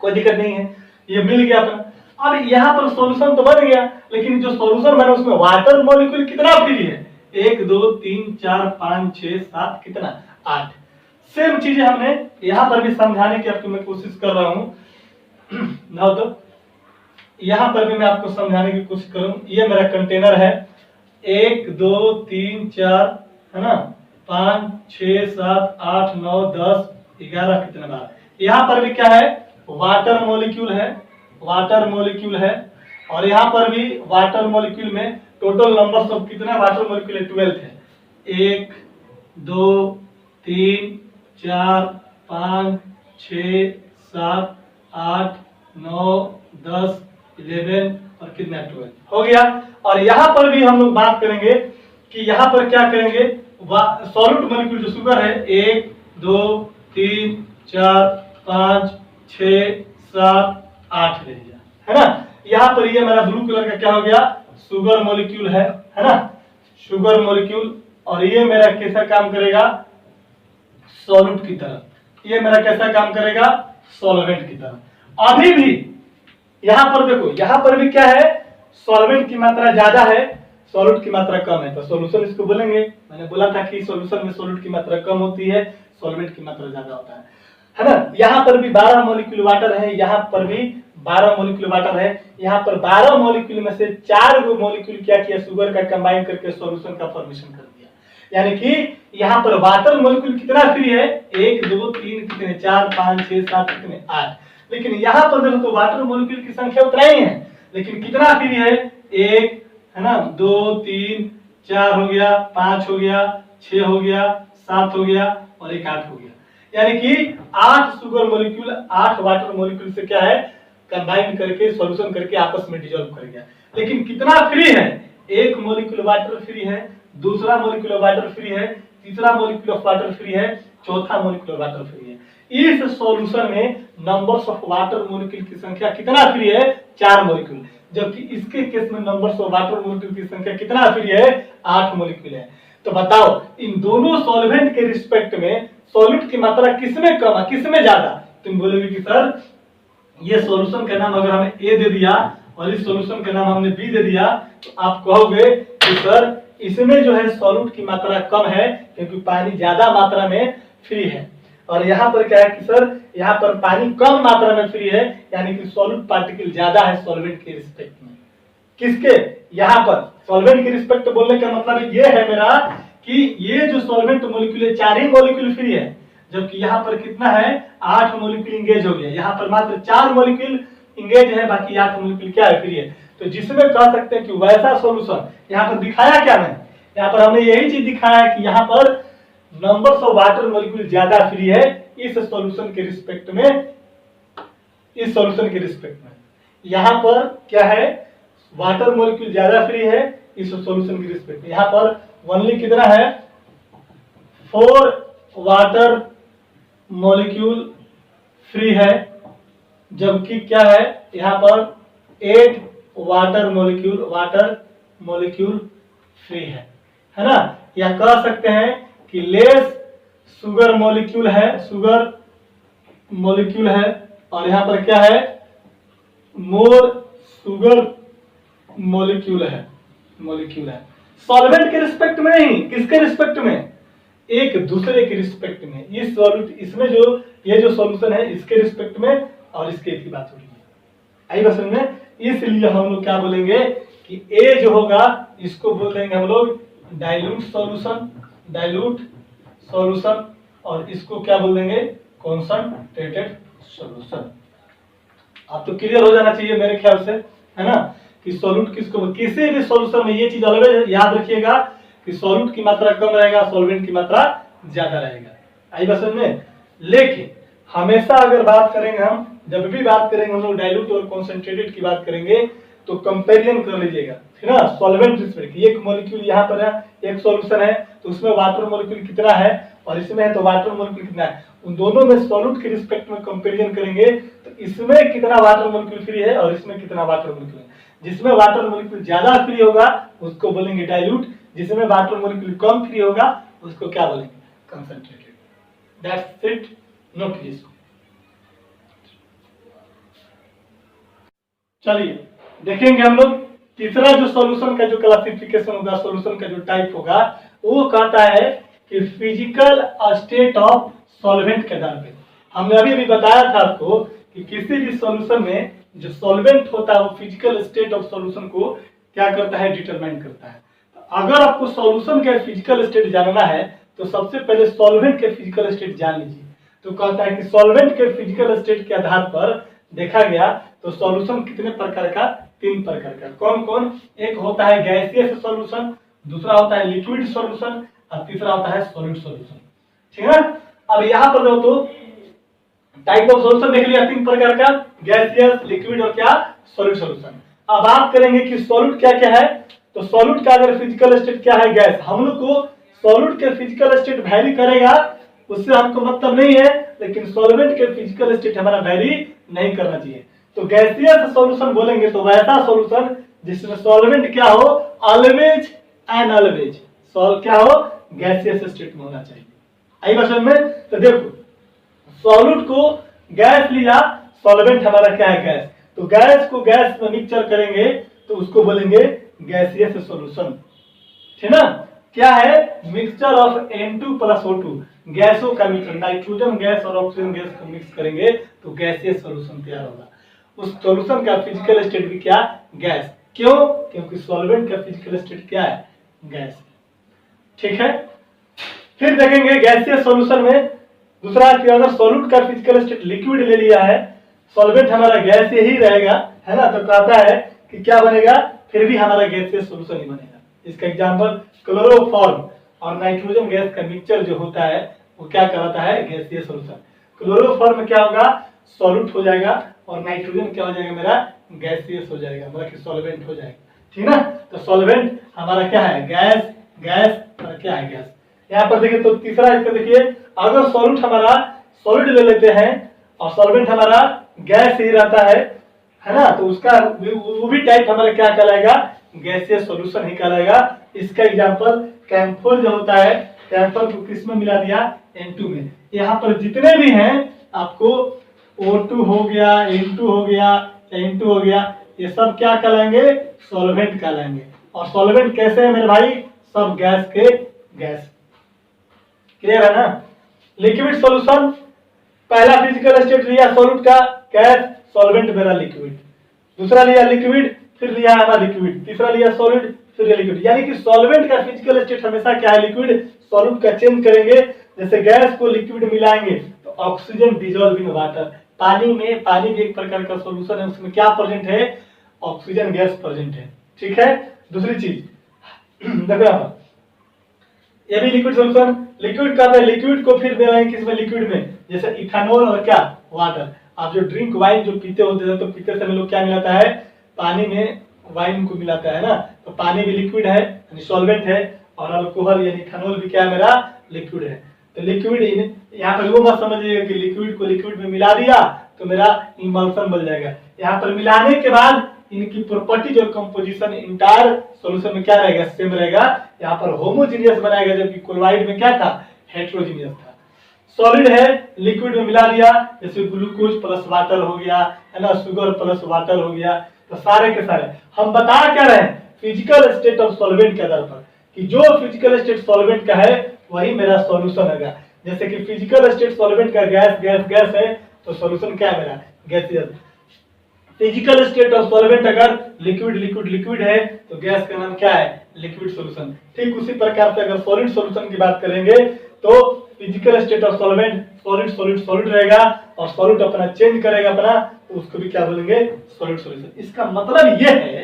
कोई दिक्कत नहीं है, ये मिल गया अपना। अब यहाँ पर सॉल्यूशन तो बन गया, लेकिन जो सॉल्यूशन बना उसमें वाटर मॉलिक्यूल कितना फ्री है, 1 2 3 4 5 6 7, कितना, 8। सेम चीजें हमने यहाँ पर भी समझाने की आपको मैं कोशिश कर रहा हूं ना, तो यहाँ पर भी मैं आपको समझाने की कोशिश करूं। ये मेरा कंटेनर है, 1 2 3 4, है ना, 5 6 7 8 9 10 11, कितना, 12। यहाँ पर भी क्या है, वाटर मॉलिक्यूल है, वाटर मॉलिक्यूल है, और यहाँ पर भी वाटर मॉलिक्यूल में टोटल नंबर ऑफ कितना वाटर मॉलिक्यूल है, 12 है। 1 2 3 4 5 6 7 8 9 10 11 और कितना 12 हो गया। और यहाँ पर भी हम लोग बात करेंगे कि यहाँ पर क्या करेंगे, सॉल्यूट मॉलिक्यूल जो शुगर है 1 2 3 4 5 6 7 8 ले लिया, है ना। यहाँ पर ये मेरा ब्लू कलर का क्या हो गया, शुगर मॉलिक्यूल है ना, शुगर मॉलिक्यूल। और ये मेरा कैसा काम करेगा, सॉल्यूट की तरह। ये मेरा कैसा काम करेगा, सॉल्वेंट की तरह। अभी भी यहाँ पर देखो, यहाँ पर भी क्या है, सॉल्वेंट की मात्रा ज्यादा है, सॉल्यूट की मात्रा कम है, तो सॉल्यूशन इसको बोलेंगे। मैंने बोला था कि सॉल्यूशन में सॉल्यूट की मात्रा कम होती है, सॉल्वेंट की मात्रा ज्यादा होता है ना। यहाँ पर भी 12 मॉलिक्यूल वाटर है, यहाँ पर भी 12 मॉलिक्यूल वाटर है। यहाँ पर 12 मॉलिक्यूल में से 4 गो मॉलिक्यूल क्या किया, शुगर का कंबाइन करके सॉल्यूशन का फॉर्मेशन कर दिया। यानी कि यहाँ पर वाटर मॉलिक्यूल कितना फ्री है, 1 2 3 कितने 4 5 6 7 कितने 8। लेकिन यहाँ पर देखो तो वाटर मॉलिक्यूल की संख्या उतना ही है, लेकिन कितना फ्री है, 1 है ना, 2 3 4 हो गया, 5 हो गया, 6 हो गया, 7 हो गया और 1 8 हो गया। यानी कि 8 शुगर मॉलिक्यूल 8 वाटर मॉलिक्यूल से क्या है, कंबाइन करके सॉल्यूशन करके आपस में डिसॉल्व कर गया। लेकिन कितना फ्री है, 1 मॉलिक्यूल वाटर फ्री है, दूसरा मॉलिक्यूल वाटर फ्री है, तीसरा मॉलिक्यूल ऑफ वाटर फ्री है, चौथा मॉलिक्यूल वाटर फ्री है। इस सॉल्यूशन में नंबर्स ऑफ वाटर मॉलिक्यूल की संख्या कितना फ्री है, 4 मॉलिक्यूल। जबकि इसके केस में नंबर्स ऑफ वाटर मॉलिक्यूल की संख्या कितना फ्री है, 8 मॉलिक्यूल है। तो बताओ इन दोनों सॉल्वेंट के रिस्पेक्ट में सॉल्यूट की मात्रा किसमें कम है, किसमें ज्यादा। तुम बोलोगे कि सर ये सॉल्यूशन का नाम अगर हमें ए दे दिया और इस सॉल्यूशन का नाम हमने बी दे दिया, तो आप कहोगे कि सर इसमें जो है सॉल्यूट की मात्रा कम है क्योंकि पानी ज्यादा मात्रा में फ्री है। और यहाँ पर क्या है कि सर यहाँ पर पानी कम मात्रा में फ्री है, यानी कि सॉल्यूट पार्टिकल ज्यादा है सॉल्वेंट के रिस्पेक्ट में। किसके, यहाँ पर सॉल्वेंट के रिस्पेक्ट बोलने का मतलब ये है मेरा कि ये जो सॉल्वेंट मॉलिक्यूल है 4 ही मॉलिक्यूल फ्री है, जबकि यहाँ पर कितना है, 8 मॉलिक्यूल इंगेज हो गया। यहाँ पर मात्र 4 मॉलिक्यूल इंगेज है, बाकी 8 मॉलिक्यूल क्या है, फ्री है। तो जिसमें कह सकते हैं कि वैसा सॉल्यूशन यहाँ पर दिखाया क्या है, यहाँ पर हमने यही चीज दिखाया है कि यहाँ पर नंबर्स ऑफ वाटर मॉलिक्यूल ज्यादा फ्री है इस सॉल्यूशन के रिस्पेक्ट में, इस सॉल्यूशन के रिस्पेक्ट में। यहाँ पर क्या है, वाटर मॉलिक्यूल ज्यादा फ्री है इस सॉल्यूशन के रिस्पेक्ट में। यहाँ पर ओनली कितना है, 4 वाटर मॉलिक्यूल फ्री है, जबकि क्या है यहाँ पर 8 वाटर मॉलिक्यूल फ्री है ना। या कह सकते हैं कि लेस शुगर मॉलिक्यूल है, शुगर मॉलिक्यूल है, और यहाँ पर क्या है, मोर शुगर मॉलिक्यूल है, सॉल्वेंट के रिस्पेक्ट में नहीं, किसके रिस्पेक्ट में, एक दूसरे के रिस्पेक्ट में। इस सॉल्यूट इसमें जो ये जो सॉल्यूशन है इसके रिस्पेक्ट में और इसके की बात हो रही है, आई बात समझ में। इसलिए हम लोग क्या बोलेंगे कि ए जो होगा इसको बोल देंगे हम लोग डाइल्यूट सॉल्यूशन, और इसको क्या बोल देंगे, कॉन्संट्रेटेड सॉल्यूशन। आप तो क्लियर हो जाना चाहिए मेरे ख्याल से, है ना, कि सॉल्यूट किसको, किसी भी सॉल्यूशन में ये चीज अलग याद रखिएगा कि सॉल्यूट की मात्रा कम रहेगा, सॉल्वेंट की मात्रा ज्यादा रहेगा, आई बात समझ में। लेकिन हमेशा अगर बात करेंगे हम, जब भी बात करेंगे हम लोग डाइल्यूट और कॉन्सेंट्रेटेड की बात करेंगे तो कंपेरिजन कर लीजिएगा, है ना, सॉल्वेंट रिस्पेक्ट। एक मॉलिक्यूल यहाँ पर है, एक सॉल्यूशन है तो उसमें वाटर मॉलिक्यूल कितना है और इसमें है तो वाटर मॉलिक्यूल कितना है, उन दोनों में सॉल्यूट के रिस्पेक्ट में कंपेरिजन करेंगे तो इसमें कितना वाटर मॉलिक्यूल फ्री है और इसमें कितना वाटर मॉलिक्यूल है। जिसमें वाटर मॉलिक्यूल ज्यादा फ्री होगा उसको बोलेंगे डाइल्यूट, जिसमें वाटर मॉलिक्यूल कम फ्री होगा उसको क्या बोलेंगे, concentrated. That's it, note this. चलिए देखेंगे हम लोग तीसरा जो सॉल्यूशन का जो क्लासिफिकेशन होगा, सॉल्यूशन का जो टाइप होगा, वो कहता है कि फिजिकल स्टेट ऑफ सॉल्वेंट के आधार पे। हमने अभी भी बताया था आपको कि किसी भी सॉल्यूशन में जो सॉल्वेंट होता है वो फिजिकल स्टेट ऑफ सॉल्यूशन को क्या करता है, डिटरमाइन करता है। अगर आपको सॉल्यूशन का फिजिकल स्टेट जानना है तो सबसे पहले सॉल्वेंट के फिजिकल स्टेट जान लीजिए। तो कहता है कि सॉल्वेंट के फिजिकल स्टेट के आधार पर देखा गया तो सॉल्यूशन कितने प्रकार का, 3 प्रकार का। कौन कौन? एक होता है गैसियस सॉल्यूशन, दूसरा होता है लिक्विड सॉल्यूशन और तीसरा होता है सॉलिड सॉल्यूशन। ठीक है ना। अब यहाँ पर देखो तो टाइप ऑफ सॉल्यूशन देख लिया 3 प्रकार का, गैसियस, लिक्विड और क्या, सॉलिड सॉल्यूशन। अब बात करेंगे कि सॉल्यूट क्या क्या है। तो सॉल्यूट का अगर फिजिकल स्टेट क्या है, गैस। हम लोग को सॉल्यूट के फिजिकल स्टेट वैरी करेगा उससे हमको मतलब नहीं है, लेकिन सॉल्वेंट के फिजिकल स्टेट हमारा वैरी नहीं करना चाहिए। तो गैसियस सॉल्यूशन बोलेंगे तो वैसा सॉल्यूशन जिसमें सॉल्वेंट क्या हो, ऑलवेज एंड ऑलवेज सॉल्व क्या हो, गैसियस स्टेट में होना चाहिए। आई बात समझ में। तो देखो सॉल्यूट को गैस लिया, सॉल्वेंट हमारा क्या है, गैस। तो गैस को गैस में मिक्सचर करेंगे तो उसको बोलेंगे गैसियस सॉल्यूशन। ठीक ना। क्या है, mixture of N2 plus O2, गैसों का मिक्सचर, नाइट्रोजन गैस और ऑक्सीजन गैस को मिक्स करेंगे तो गैसियस सॉल्यूशन तैयार होगा। उस सॉल्यूशन का फिजिकल स्टेट भी क्या, गैस। क्यों? क्योंकि सॉल्वेंट का फिजिकल स्टेट क्या है, गैस। ठीक है। फिर देखेंगे गैसियस सॉल्यूशन में दूसरा कि अगर सॉल्यूट का फिजिकल स्टेट लिक्विड ले लिया है, सॉल्वेंट हमारा गैस ही रहेगा, है ना, तो कहता है कि क्या बनेगा, फिर भी हमारा गैसियस सॉल्यूशन ही बनेगा। इसका एग्जांपल क्लोरोफॉर्म और नाइट्रोजन गैस का मिक्सचर जो होता है वो क्या कहलाता है, गैसियस सॉल्यूशन। क्लोरोफॉर्म क्या होगा, सॉल्यूट हो जाएगा और नाइट्रोजन क्या हो जाएगा, मेरा गैसियस हो जाएगा, मतलब कि सॉल्वेंट हो जाएगा। ठीक ना। तो सॉल्वेंट हमारा क्या है, गैस, गैस और क्या है, गैस। यहाँ पर देखिए तो तीसरा इसका देखिए, अगर सॉल्यूट हमारा सॉलिड ले लेते हैं और सॉल्वेंट हमारा गैस ही रहता है ना, तो उसका वो भी टाइप हमारा क्या कहलाएगा, गैसियस सॉल्यूशन ही कहलाएगा। इसका एग्जांपल कैम्फोर जो होता है, कैम्फोर को किस में मिला दिया, N2 में। यहाँ पर जितने भी हैं आपको O2 हो गया, N2 हो गया, N2 हो गया, ये सब क्या कहलाएंगे, सॉल्वेंट कहलाएंगे। और सॉल्वेंट कैसे है मेरे भाई, सब गैस के गैस। क्लियर है ना। लिक्विड सॉल्यूशन, पहला फिजिकल स्टेट लिया सॉल्यूट का, गैस, सॉल्वेंट मेरा लिक्विड। दूसरा लिया लिक्विड, फिर लिया हमारा लिक्विड, तीसरा लिया सॉलिड, फिर लिक्विड। यानी कि सॉल्वेंट का फिजिकल स्टेट हमेशा क्या है, लिक्विड। सॉल्यूट का चेंज करेंगे, जैसे गैस को लिक्विड मिलाएंगे तो ऑक्सीजन डिजॉल्व इन वाटर, पानी में, पानी भी एक प्रकार का सॉल्यूशन है, उसमें क्या प्रेजेंट है, ऑक्सीजन गैस प्रेजेंट है। ठीक है। दूसरी चीज देखो यहाँ पर ये भी लिक्विड सॉल्यूशन, लिक्विड का है, लिक्विड को फिर मिलाएंगे किसमें, लिक्विड में, जैसे इथेनॉल और क्या, वाटर। आप जो ड्रिंक वाइन जो पीते होते हैं तो पीते समय लोग क्या मिलाता है, पानी में वाइन को मिलाता है ना, तो पानी भी लिक्विड है यानी सॉल्वेंट है, और अल्कोहल यानी इथेनॉल भी क्या है, मेरा लिक्विड है। तो लिक्विड यहाँ पर वो मत समझिएगा कि लिक्विड को लिक्विड में मिला दिया तो मेरा इमल्शन बन जाएगा। यहाँ पर मिलाने के बाद इनकी प्रॉपर्टीज और कंपोजिशन इंटायर सॉल्यूशन में क्या रहेगा, सेम रहेगा। यहाँ पर होमोजीनियस बनाएगा, जबकि क्लोराइड में क्या था, हेट्रोजीनियस था। सॉलिड है, लिक्विड में मिला दिया, जैसे ग्लूकोज प्लस वाटर हो गया, है ना, शुगर प्लस वाटर हो गया, तो सारे के सारे हम बता क्या रहे हैं, फिजिकल स्टेट ऑफ सॉल्वेंट के आधार पर, कि जो फिजिकल स्टेट सॉल्वेंट का है वही मेरा सॉल्यूशन होगा। जैसे कि फिजिकल स्टेट सॉल्वेंट का गैस गैस गैस है, तो सॉल्यूशन क्या है मेरा, gaseous. Physical state of solvent अगर लिक्विड लिक्विड लिक्विड है तो गैस का नाम क्या है, लिक्विड सॉल्यूशन। ठीक उसी प्रकार से अगर सॉलिड सॉल्यूशन की बात करेंगे तो physical state of solvent solid solid solid रहेगा, और सॉलिड अपना चेंज करेगा अपना, तो उसको भी क्या बोलेंगे, सॉलिड सॉल्यूशन। इसका मतलब यह है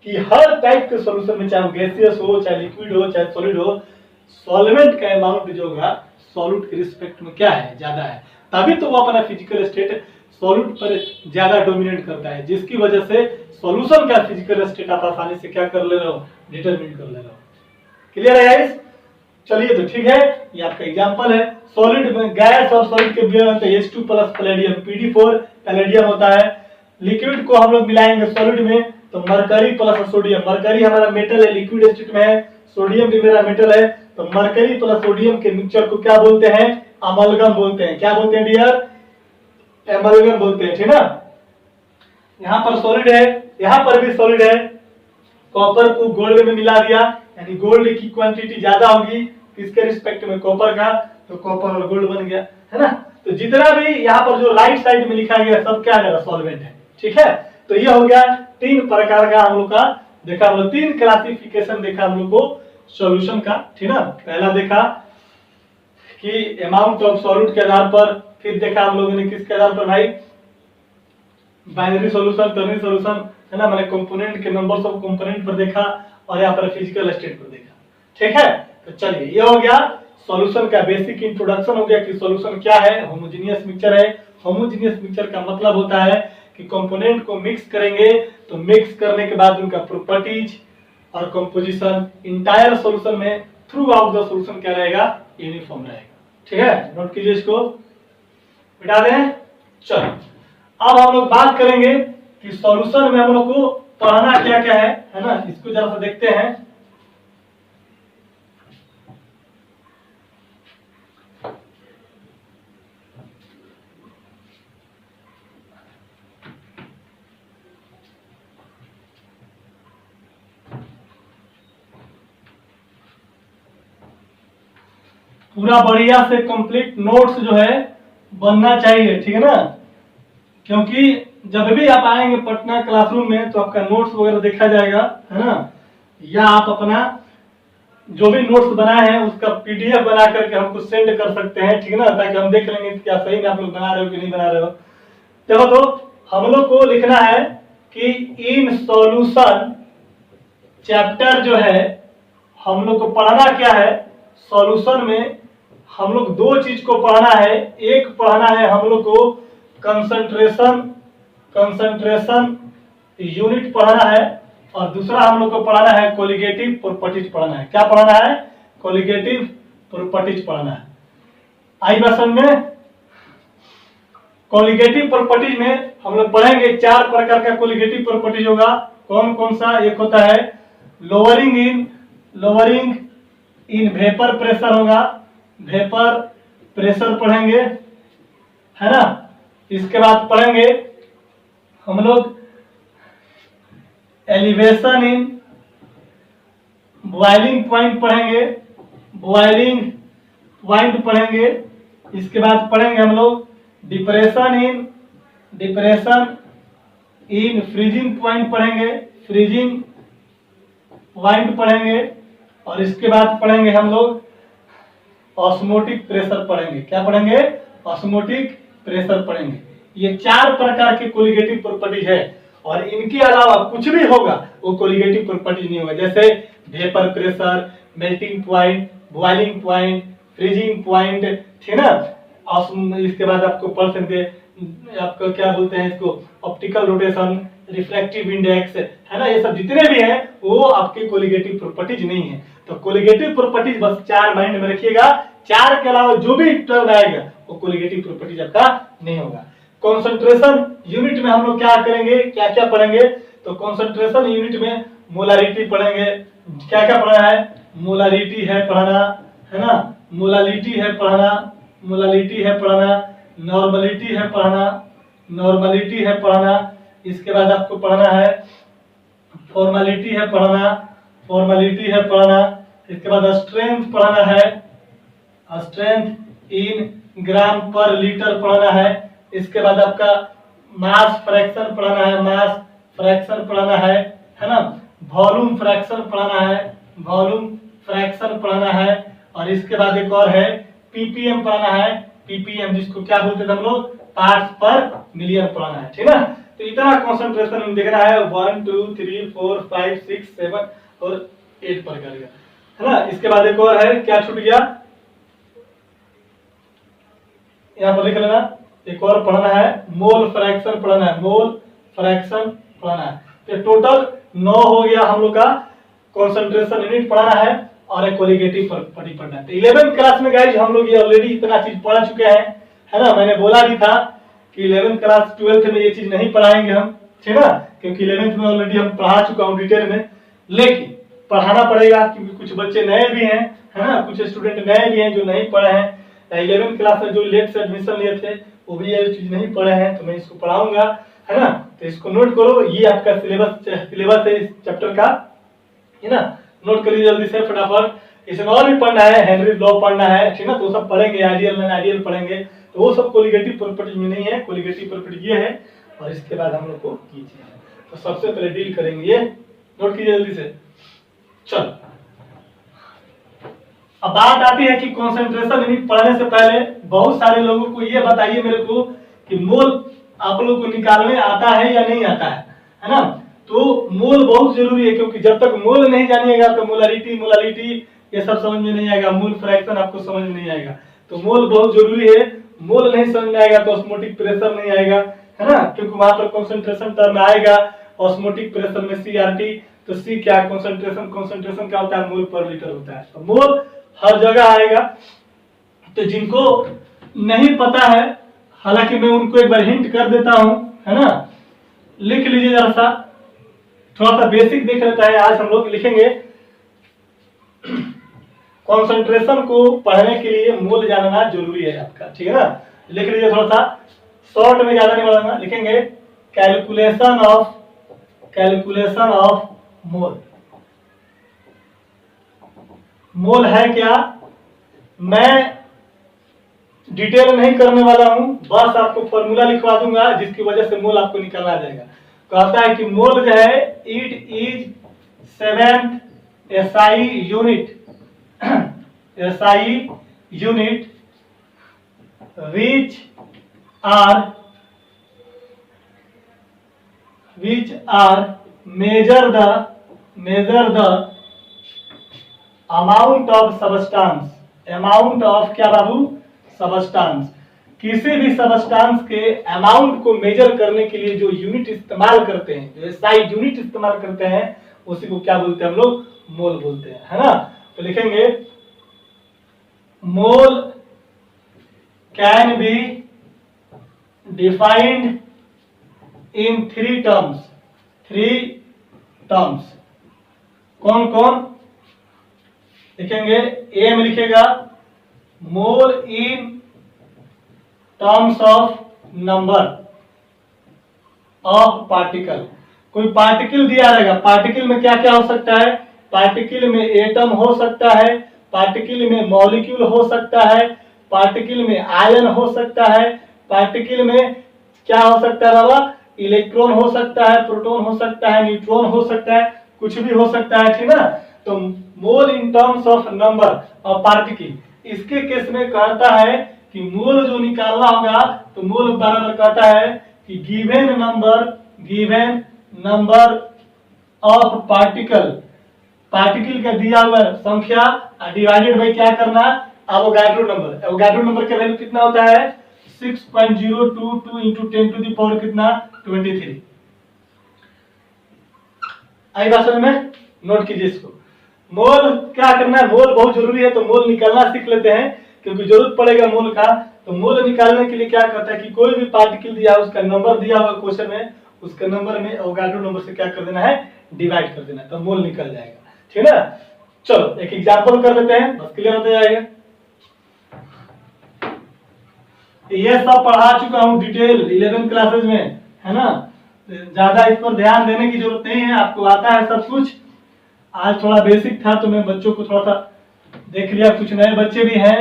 कि हर टाइप के सॉल्यूशन में, चाहे गैसियस हो, चाहे लिक्विड हो, चाहे सॉलिड हो, सॉल्वेंट का अमाउंट जो होगा सॉल्यूट के रिस्पेक्ट में क्या है, ज्यादा है, तभी तो वो अपना फिजिकल स्टेट सॉल्यूट पर ज्यादा डोमिनेट करता है, जिसकी वजह से सॉल्यूशन का फिजिकल स्टेट आप आसानी से क्या कर ले रहे हो, डिटरमिन कर ले रहे हो। क्लियर है गाइस। चलिए तो ठीक है, ये आपका एग्जांपल है। सॉलिड में गैस और सॉलिड के बीच में H2 plus palladium, PD4 palladium होता है। लिक्विड को हम लोग मिलाएंगे सॉलिड में तो मरकरी प्लस सोडियम, मरकरी हमारा मेटल है, लिक्विड स्टेट में है, सोडियम भी मेरा मेटल है, तो मरकरी प्लस सोडियम के मिक्सचर को क्या बोलते हैं, अमलगम बोलते हैं। क्या बोलते हैं डियर, एमलगम बोलते हैं। ठीक ना। यहाँ पर सॉलिड है, यहाँ पर भी सॉलिड है, कॉपर को गोल्ड में मिला दिया, यानी गोल्ड की क्वांटिटी ज्यादा होगी किसके रिस्पेक्ट में, कॉपर का, तो कॉपर और गोल्ड बन गया, है ना। तो जितना भी यहाँ पर जो राइट साइड में लिखा गया सब क्या है, सॉल्वेंट है। ठीक है। तो ये हो गया 3 प्रकार का हम लोग का देखा, हम लोग 3 क्लासिफिकेशन देखा हम लोग को सॉल्यूशन का। ठीक ना। पहला देखा कि अमाउंट ऑफ सॉल्यूट के आधार पर, फिर देखा हम लोगों ने किसके आधार पर भाई, बाइनरी सॉल्यूशन, टर्नरी सॉल्यूशन, है ना, मैंने कंपोनेंट के नंबर्स ऑफ कंपोनेंट पर देखा और यहाँ पर फिजिकल स्टेट पर देखा। ठीक है, तो चलिए ये हो गया सॉल्यूशन का बेसिक इंट्रोडक्शन हो गया कि सॉल्यूशन क्या है, होमोजेनियस मिक्सचर है। होमोजेनियस मिक्सचर का मतलब होता है कि कंपोनेंट को मिक्स करेंगे तो मिक्स करने के बाद उनका प्रॉपर्टीज और कंपोजिशन इंटायर सॉल्यूशन में थ्रू आउट द सॉल्यूशन क्या रहेगा, यूनिफॉर्म रहेगा। ठीक है, नोट कीजिए, इसको मिटा दें। चलो अब हम लोग बात करेंगे कि सॉल्यूशन में हम लोग को पढ़ना क्या क्या है ना, इसको जरा सा देखते हैं। पूरा बढ़िया से कंप्लीट नोट्स जो है बनना चाहिए, ठीक है ना, क्योंकि जब भी आप आएंगे पटना क्लासरूम में तो आपका नोट्स वगैरह देखा जाएगा, है ना, या आप अपना जो भी नोट्स बनाए हैं उसका पीडीएफ बना करके हमको सेंड कर सकते हैं, ठीक है ना, ताकि हम देख लेंगे क्या सही में आप लोग बना रहे हो कि नहीं बना रहे हो। देखो तो हम लोग को लिखना है कि इन सॉल्यूशन चैप्टर जो है हम लोग को पढ़ना क्या है, सॉल्यूशन में हम लोग दो चीज को पढ़ना है। एक पढ़ना है हम लोग को कंसंट्रेशन यूनिट पढ़ना है, और दूसरा हम लोग को पढ़ना है कोलिगेटिव प्रॉपर्टीज पढ़ना है। क्या पढ़ना है, कोलिगेटिव प्रॉपर्टीज पढ़ना है। आई बात समझ में। कोलिगेटिव प्रॉपर्टीज में हम लोग पढ़ेंगे 4 प्रकार का कोलिगेटिव प्रॉपर्टीज होगा। कौन कौन सा, एक होता है लोअरिंग इन वेपर प्रेशर होगा, वेपर प्रेशर पढ़ेंगे, है ना। इसके बाद पढ़ेंगे हम लोग एलिवेशन इन बॉइलिंग पॉइंट पढ़ेंगे, बॉइलिंग पॉइंट पढ़ेंगे। इसके बाद पढ़ेंगे हम लोग डिप्रेशन इन फ्रीजिंग पॉइंट पढ़ेंगे, फ्रीजिंग पॉइंट पढ़ेंगे। और इसके बाद पढ़ेंगे हम लोग ऑस्मोटिक प्रेशर पढ़ेंगे। क्या पढ़ेंगे, ऑस्मोटिक प्रेशर पढ़ेंगे। ये 4 प्रकार के कोलिगेटिव प्रॉपर्टीज है, और इनके अलावा कुछ भी होगा वो कोलिगेटिव प्रॉपर्टीज नहीं होगा। जैसे vapour pressure, melting point, boiling point, freezing point, ठीक है ना। इसके बाद आपको पढ़ सकते आपको क्या बोलते हैं इसको, ऑप्टिकल रोटेशन, रिफ्रैक्टिव इंडेक्स, है ना, ये सब जितने भी हैं वो आपके कोलिगेटिव प्रॉपर्टीज नहीं है। तो कोलिगेटिव प्रॉपर्टीज बस 4 माइंड में रखिएगा। 4 के अलावा जो भी टर्म आएगा वो कोलिगेटिव प्रॉपर्टीज आपका नहीं होगा। कंसंट्रेशन यूनिट में हम लोग क्या करेंगे, क्या क्या पढ़ेंगे, तो कंसंट्रेशन यूनिट में मोलारिटी पढ़ेंगे। क्या क्या पढ़ना है, मोलारिटी है पढ़ना, है ना, मोलालिटी है पढ़ना, मोलालिटी है पढ़ना, नॉर्मलिटी है पढ़ना, नॉर्मलिटी है पढ़ना। इसके बाद आपको पढ़ना है फॉर्मेलिटी है पढ़ना, फॉर्मेलिटी है पढ़ना। इसके बाद स्ट्रेंथ पढ़ना है, स्ट्रेंथ इन ग्राम पर लीटर पढ़ना है। इसके बाद आपका मास फ्रैक्शन पढ़ना है, मास फ्रैक्शन पढ़ना है ना, वॉल्यूम फ्रैक्शन पढ़ना है, वॉल्यूम फ्रैक्शन पढ़ना है। और इसके बाद एक और है पीपीएम पढ़ना है, पीपीएम जिसको क्या बोलते थे हम लोग, पार्ट्स पर मिलियन पढ़ना है, ठीक है ना। तो इतना कंसंट्रेशन देखना है 1 2 3 4 5 6 7 और 8 प्रकार का, है ना। इसके बाद एक और है, क्या छूट गया, यहाँ पर लिख लेना, एक और पढ़ना है मोल फ्रैक्शन पढ़ना है, मोल फ्रैक्शन पढ़ना है। तो टोटल 9 हो गया हम लोग का कंसंट्रेशन यूनिट पढ़ना है और एक कोलिगेटिव प्रॉपर्टी पढ़ना है। तो 11th क्लास में गाइस हम लोग ये ऑलरेडी इतना चीज पढ़ चुके हैं, है ना। मैंने बोला भी था कि 11th क्लास 12th में ये चीज नहीं पढ़ाएंगे हम, ठीक है ना, क्योंकि 11th में ऑलरेडी हम पढ़ा चुका हूँ डिटेल में। लेकिन पढ़ाना पड़ेगा क्योंकि कुछ बच्चे नए भी हैं, है ना, कुछ स्टूडेंट नए भी हैं जो नहीं पढ़े हैं। 11th क्लास में जो लेट से एडमिशन लिए थे वो भी ये चीज नहीं पढ़े हैं, तो मैं इसको पढ़ाऊंगा, है ना। तो इसको नोट करो, ये आपका सिलेबस है इस चैप्टर का, है ना। नोट करिए जल्दी से फटाफट। इसमें और भी पढ़ना है, हेनरी लॉ पढ़ना है, ठीक है ना, तो सब पढ़ेंगे, आइडियल नॉन आइडियल पढ़ेंगे। तो वो सब कोलिगेटिव प्रॉपर्टी में नहीं है, कोलिगेटिव प्रॉपर्टी ये है और इसके बाद हम लोग को कीजिए। तो सबसे पहले डील करेंगे ये, नोट कीजिए जल्दी से। चलो अब बात आती है कि कॉन्सेंट्रेशन यूनिट पढ़ने से पहले बहुत सारे लोगों को ये बताइए मेरे को कि मोल आप लोगों को निकालने आता है या नहीं आता है ना। तो मोल बहुत जरूरी है, क्योंकि जब तक मोल नहीं जानिएगा तो मोलारिटी मोलालिटी ये सब समझ में नहीं आएगा, मोल फ्रैक्शन आपको समझ में नहीं आएगा। तो मोल बहुत जरूरी है, मोल नहीं समझ में आएगा तो ऑस्मोटिक प्रेशर नहीं आएगा, है ना, क्योंकि वहां पर कॉन्सेंट्रेशन टर्म आएगा ऑस्मोटिक प्रेशर में सीआरटी। तो सी क्या कॉन्सेंट्रेशन, कॉन्सेंट्रेशन क्या होता है, मोल पर लीटर होता है। तो मोल हर जगह आएगा। तो जिनको नहीं पता है, हालांकि मैं उनको एक बार हिंट कर देता हूं, है ना, लिख लीजिए जरा सा, थोड़ा सा बेसिक देख लेता है। आज हम लोग लिखेंगे कॉन्सेंट्रेशन को पढ़ने के लिए मोल जानना जरूरी है आपका, ठीक है ना। लिख लीजिए थोड़ा सा शॉर्ट में, ज्यादा नहीं बढ़ाना, लिखेंगे कैलकुलेशन ऑफ मोल। मोल है क्या, मैं डिटेल नहीं करने वाला हूं, बस आपको फॉर्मूला लिखवा दूंगा जिसकी वजह से मोल आपको निकालना आ जाएगा। कहता है कि मोल जो है it is 7th SI unit which are measure the amount of substance, amount of क्या बाबू, सबस्टांस। किसी भी सबस्टांस के अमाउंट को मेजर करने के लिए जो यूनिट इस्तेमाल करते हैं, जो एसआई यूनिट इस्तेमाल करते हैं, उसी को क्या बोलते हैं हम लोग, मोल बोलते हैं, है ना। तो लिखेंगे mole can be defined in 3 terms. कौन कौन लिखेंगे, ए में लिखेगा mole in terms of number of particle. कोई पार्टिकल दिया रहेगा, पार्टिकल में क्या क्या हो सकता है, पार्टिकल में एटम हो सकता है, पार्टिकल में मॉलिक्यूल हो सकता है, पार्टिकल में आयन हो सकता है, पार्टिकल में क्या हो सकता है बाबा, इलेक्ट्रॉन हो सकता है, प्रोटॉन हो सकता है, न्यूट्रॉन हो सकता है, कुछ भी हो सकता है, ठीक है ना। तो mole in terms of number of particle, इसके केस में कहता है कि मोल जो निकालना होगा तो मोल बराबर कहता है कि गिवन नंबर ऑफ पार्टिकल का दिया हुआ संख्या डिवाइडेड बाय क्या करना, एवोगाड्रो नंबर। एवोगाड्रो नंबर का वैल्यू कितना होता है, 6.022 इंटू 10 टू द पावर कितना, 23। आई बात समझ में, नोट कीजिए इसको। मोल क्या करना है, मोल बहुत जरूरी है, तो मोल निकालना सीख लेते हैं क्योंकि जरूरत पड़ेगा मोल का। तो मोल निकालने के लिए क्या करता है कि कोई भी पार्टिकल दिया है, उसका नंबर दिया हुआ क्वेश्चन में, उसके नंबर में एवोगाड्रो नंबर से क्या कर देना है, डिवाइड कर देना है, तो मोल निकल जाएगा, ठीक है ना। चलो एक एग्जांपल कर लेते हैं, बस क्लियर हो जाएगा। ये सब पढ़ा चुका हूं डिटेल 11th क्लासेज में, है ना, ज्यादा इस पर ध्यान देने की जरूरत नहीं है, आपको आता है सब कुछ। आज थोड़ा बेसिक था तो मैं बच्चों को थोड़ा सा देख लिया, कुछ नए बच्चे भी हैं,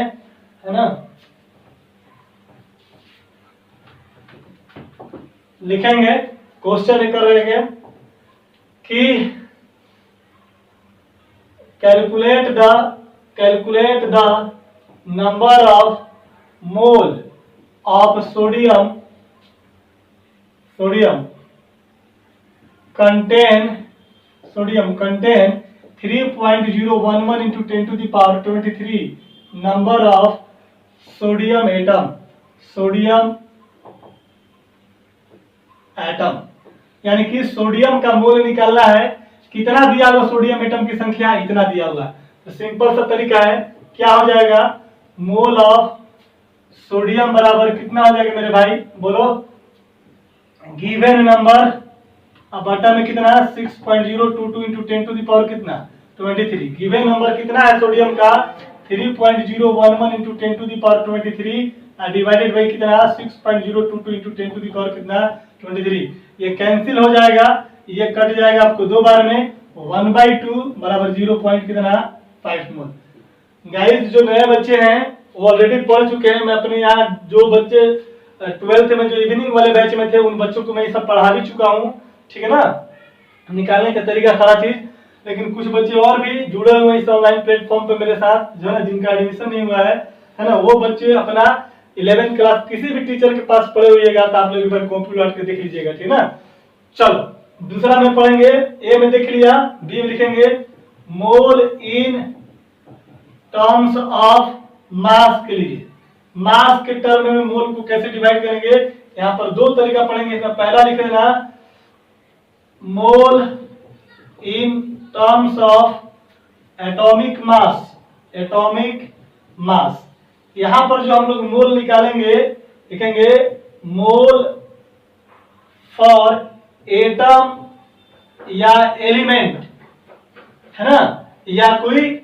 है ना। लिखेंगे क्वेश्चन कर रहे हैं कि calculate the number of mole of sodium contain 3.011 into 10 to the power 23 number of sodium atom. यानी कि सोडियम का मोल निकालना है, कितना दिया हुआ सोडियम एटम की संख्या इतना दिया हुआ है। तो सिंपल सा तरीका है, क्या हो जाएगा, मोल ऑफ सोडियम बराबर कितना हो जाएगा मेरे भाई, बोलो, गिवन नंबर, अब बटा में कितना है 6.022 इंटू 10 टू द पावर कितना 23। गिवन नंबर कितना है सोडियम का 3.011 into 10 to the power 23 divided by कितना 6.022 इंटू 10 टू द पावर कितना 23। ये कैंसिल हो जाएगा, ये कट जाएगा आपको दो बार में, 1/2 बराबर 0.5 मोल। गाइस जो नए बच्चे हैं वो ऑलरेडी पढ़ चुके हैं, मैं अपने यहाँ जो बच्चे 12th में जो इवनिंग वाले बैच में थे उन बच्चों को मैं ये सब पढ़ा भी चुका हूँ, ठीक है ना। निकालने का तरीका सारा चीज, लेकिन कुछ बच्चे और भी जुड़े हुए हैं इस ऑनलाइन प्लेटफॉर्म पे मेरे साथ, जो है जिनका एडमिशन नहीं हुआ है ना, वो बच्चे अपना 11th क्लास किसी भी टीचर के पास पढ़े हुएगा तो आप लोग एक बार कॉपी लौट के देख लीजिएगा, ठीक ना। चलो दूसरा में पढ़ेंगे, ए में देख लिया, बी में लिखेंगे मोल इन टर्म्स ऑफ मास के लिए। मास के टर्म में मोल को कैसे डिवाइड करेंगे, यहाँ पर दो तरीका पढ़ेंगे। इसमें पहला लिख देना mole in terms of atomic mass. Atomic mass, यहां पर जो हम लोग मोल निकालेंगे लिखेंगे मोल फॉर एटम या एलिमेंट, है ना, या कोई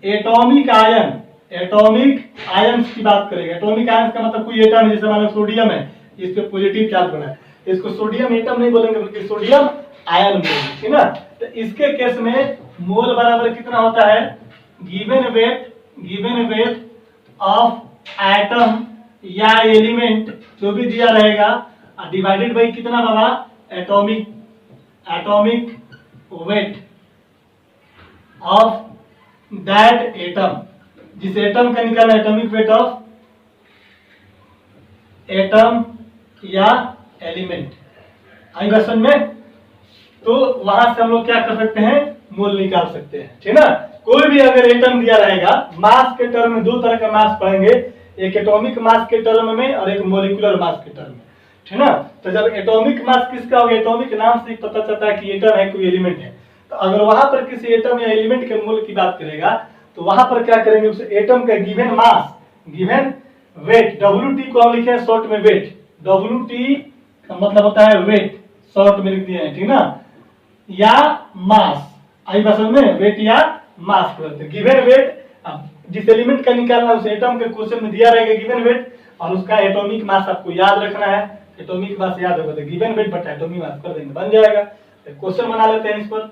एटॉमिक आयन। एटॉमिक आयन की बात करेंगे। एटॉमिक आयन का मतलब कोई एटम है, जैसे मान लो सोडियम है, इस पे पॉजिटिव चार्ज बना है, इसको सोडियम एटम नहीं बोलेंगे बल्कि सोडियम आयन बोलेंगे, ठीक ना। तो इसके केस में मोल बराबर कितना होता है, गिवन वेट ऑफ एटम या एलिमेंट जो भी दिया रहेगा डिवाइडेड बाई कितना बाबा, atomic weight of that atom. जिस एटम का निकालना एटॉमिक वेट ऑफ एटम या एलिमेंट, आई बात समझ में। तो वहां से हम लोग क्या कर सकते हैं, मोल निकाल सकते हैं, ठीक ना। कोई भी अगर एटम दिया रहेगा, मास के टर्म में दो तरह का मास पढ़ेंगे, एक एटॉमिक मास के टर्म में और एक मॉलिक्यूलर मास के टर्म में, ठीक ना। तो जब एटॉमिक मास किसका होगा, एटॉमिक नाम से पता चलता है कि एटम है, कोई एलिमेंट है। तो अगर वहां पर किसी एटम या एलिमेंट के मोल की बात करेगा तो वहां पर क्या करेंगे, उस एटम का given mass, given weight, WT को हम लिखे हैं शॉर्ट में वेट, WT का मतलब होता है वेट, शॉर्ट में लिख दिया है, ठीक ना, या मास, आई बात समझ में, वेट या मास करते हैं। गिवन वेट, जिस एलिमेंट का निकालना उस एटम के क्वेश्चन में दिया रहेगा गिवन वेट, और उसका एटॉमिक मास आपको याद रखना है। एटॉमिक मास याद होगा तो गिवन वेट बटा एटॉमिक मास कर देंगे, बन जाएगा। क्वेश्चन बना लेते हैं, इस पर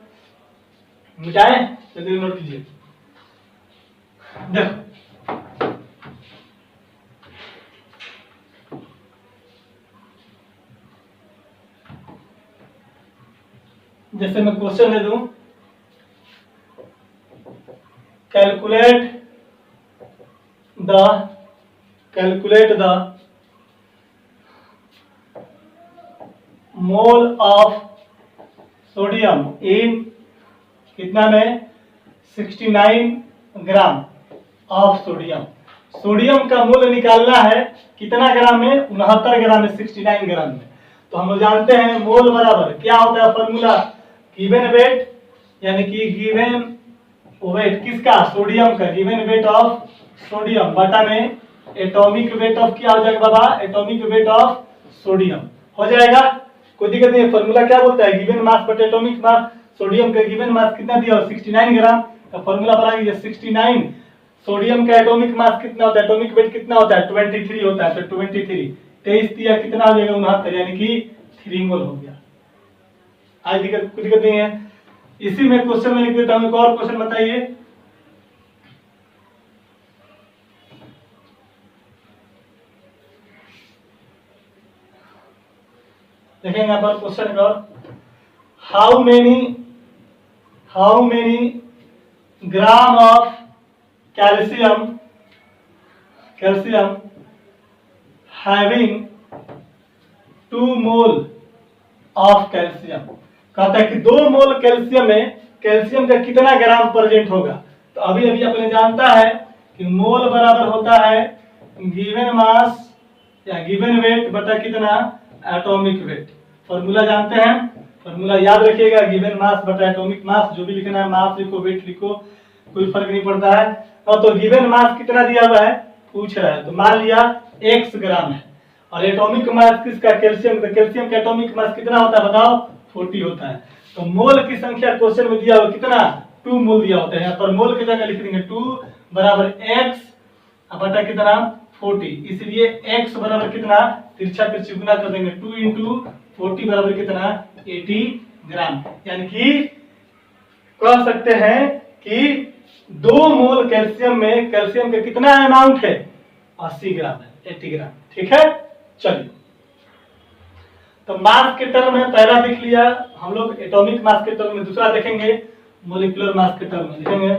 मिटाएं, जल्दी नोट कीजिए। देखो जैसे मैं क्वेश्चन दे दूं, calculate the mole of sodium इन कितना में 69 ग्राम ऑफ सोडियम। सोडियम का मोल निकालना है कितना ग्राम में, 69 ग्राम में, 69 ग्राम में। तो हम लोग जानते हैं मोल बराबर क्या होता है, फॉर्मूला गिवन वेट, यानी कि गिवन वेट किसका, सोडियम का, गिवन वेट ऑफ सोडियम बटा में एटॉमिक वेट ऑफ क्या हो जाएगा बाबा, एटॉमिक वेट ऑफ सोडियम हो जाएगा। कोई दिक्कत नहीं है। फॉर्मूला क्या बोलता है, गिवन मास बटा एटॉमिक मास। सोडियम का गिवन मास कितना दिया, 69 ग्राम का फॉर्मूला बनाएंगे 69। सोडियम का एटॉमिक मास कितना होता है, एटॉमिक वेट कितना होता है, 23 होता है। तो 23 23 दिया कितना हो जाएगा, 69, यानी कि 3 मोल हो गया। आज कोई दिक्कत नहीं है। इसी में क्वेश्चन में लिख देता हूं, एक और क्वेश्चन बताइए। देखेंगे यहाँ पर क्वेश्चन का, how many gram of calcium having 2 mole of calcium. कहता है कि 2 मोल कैल्शियम में कैल्शियम का कितना ग्राम प्रेजेंट होगा। तो अभी अपने जानता है कि मोल बराबर होता है गिवन मास या गिवन वेट बटा कितना, एटॉमिक वेट। फॉर्मूला जानते हैं, फॉर्मूला याद रखिएगा, गिवन मास बटा एटॉमिक मास। जो भी लिखना है मास लिखो, वेट लिखो, कोई फर्क नहीं पड़ता है। तो गिवन मास कितना दिया हुआ है पूछ रहा है, तो मान लिया x ग्राम है, और एटॉमिक मास किसका, कैल्शियम का। कैल्शियम का एटॉमिक मास कितना होता है बताओ, 40 होता है। तो मोल की संख्या क्वेश्चन में दिया हुआ कितना, 2 मोल दिया होता है। यहाँ पर मोल की जगह लिख देंगे 2 बराबर x बटा कितना, 40। इसलिए x बराबर कितना, तिरछा पे गुना कर देंगे, 2 इंटू 40 बराबर कितना, 80 ग्राम। यानी कि कह सकते हैं कि 2 मोल कैल्शियम में कैल्शियम का कितना अमाउंट है, 80 ग्राम है, 80 ग्राम। ठीक है, चलिए तो मास के टर्म में पहला देख लिया हम लोग, एटॉमिक मास के टर्म में। दूसरा देखेंगे मोलिकुलर मास के टर्म में देखेंगे।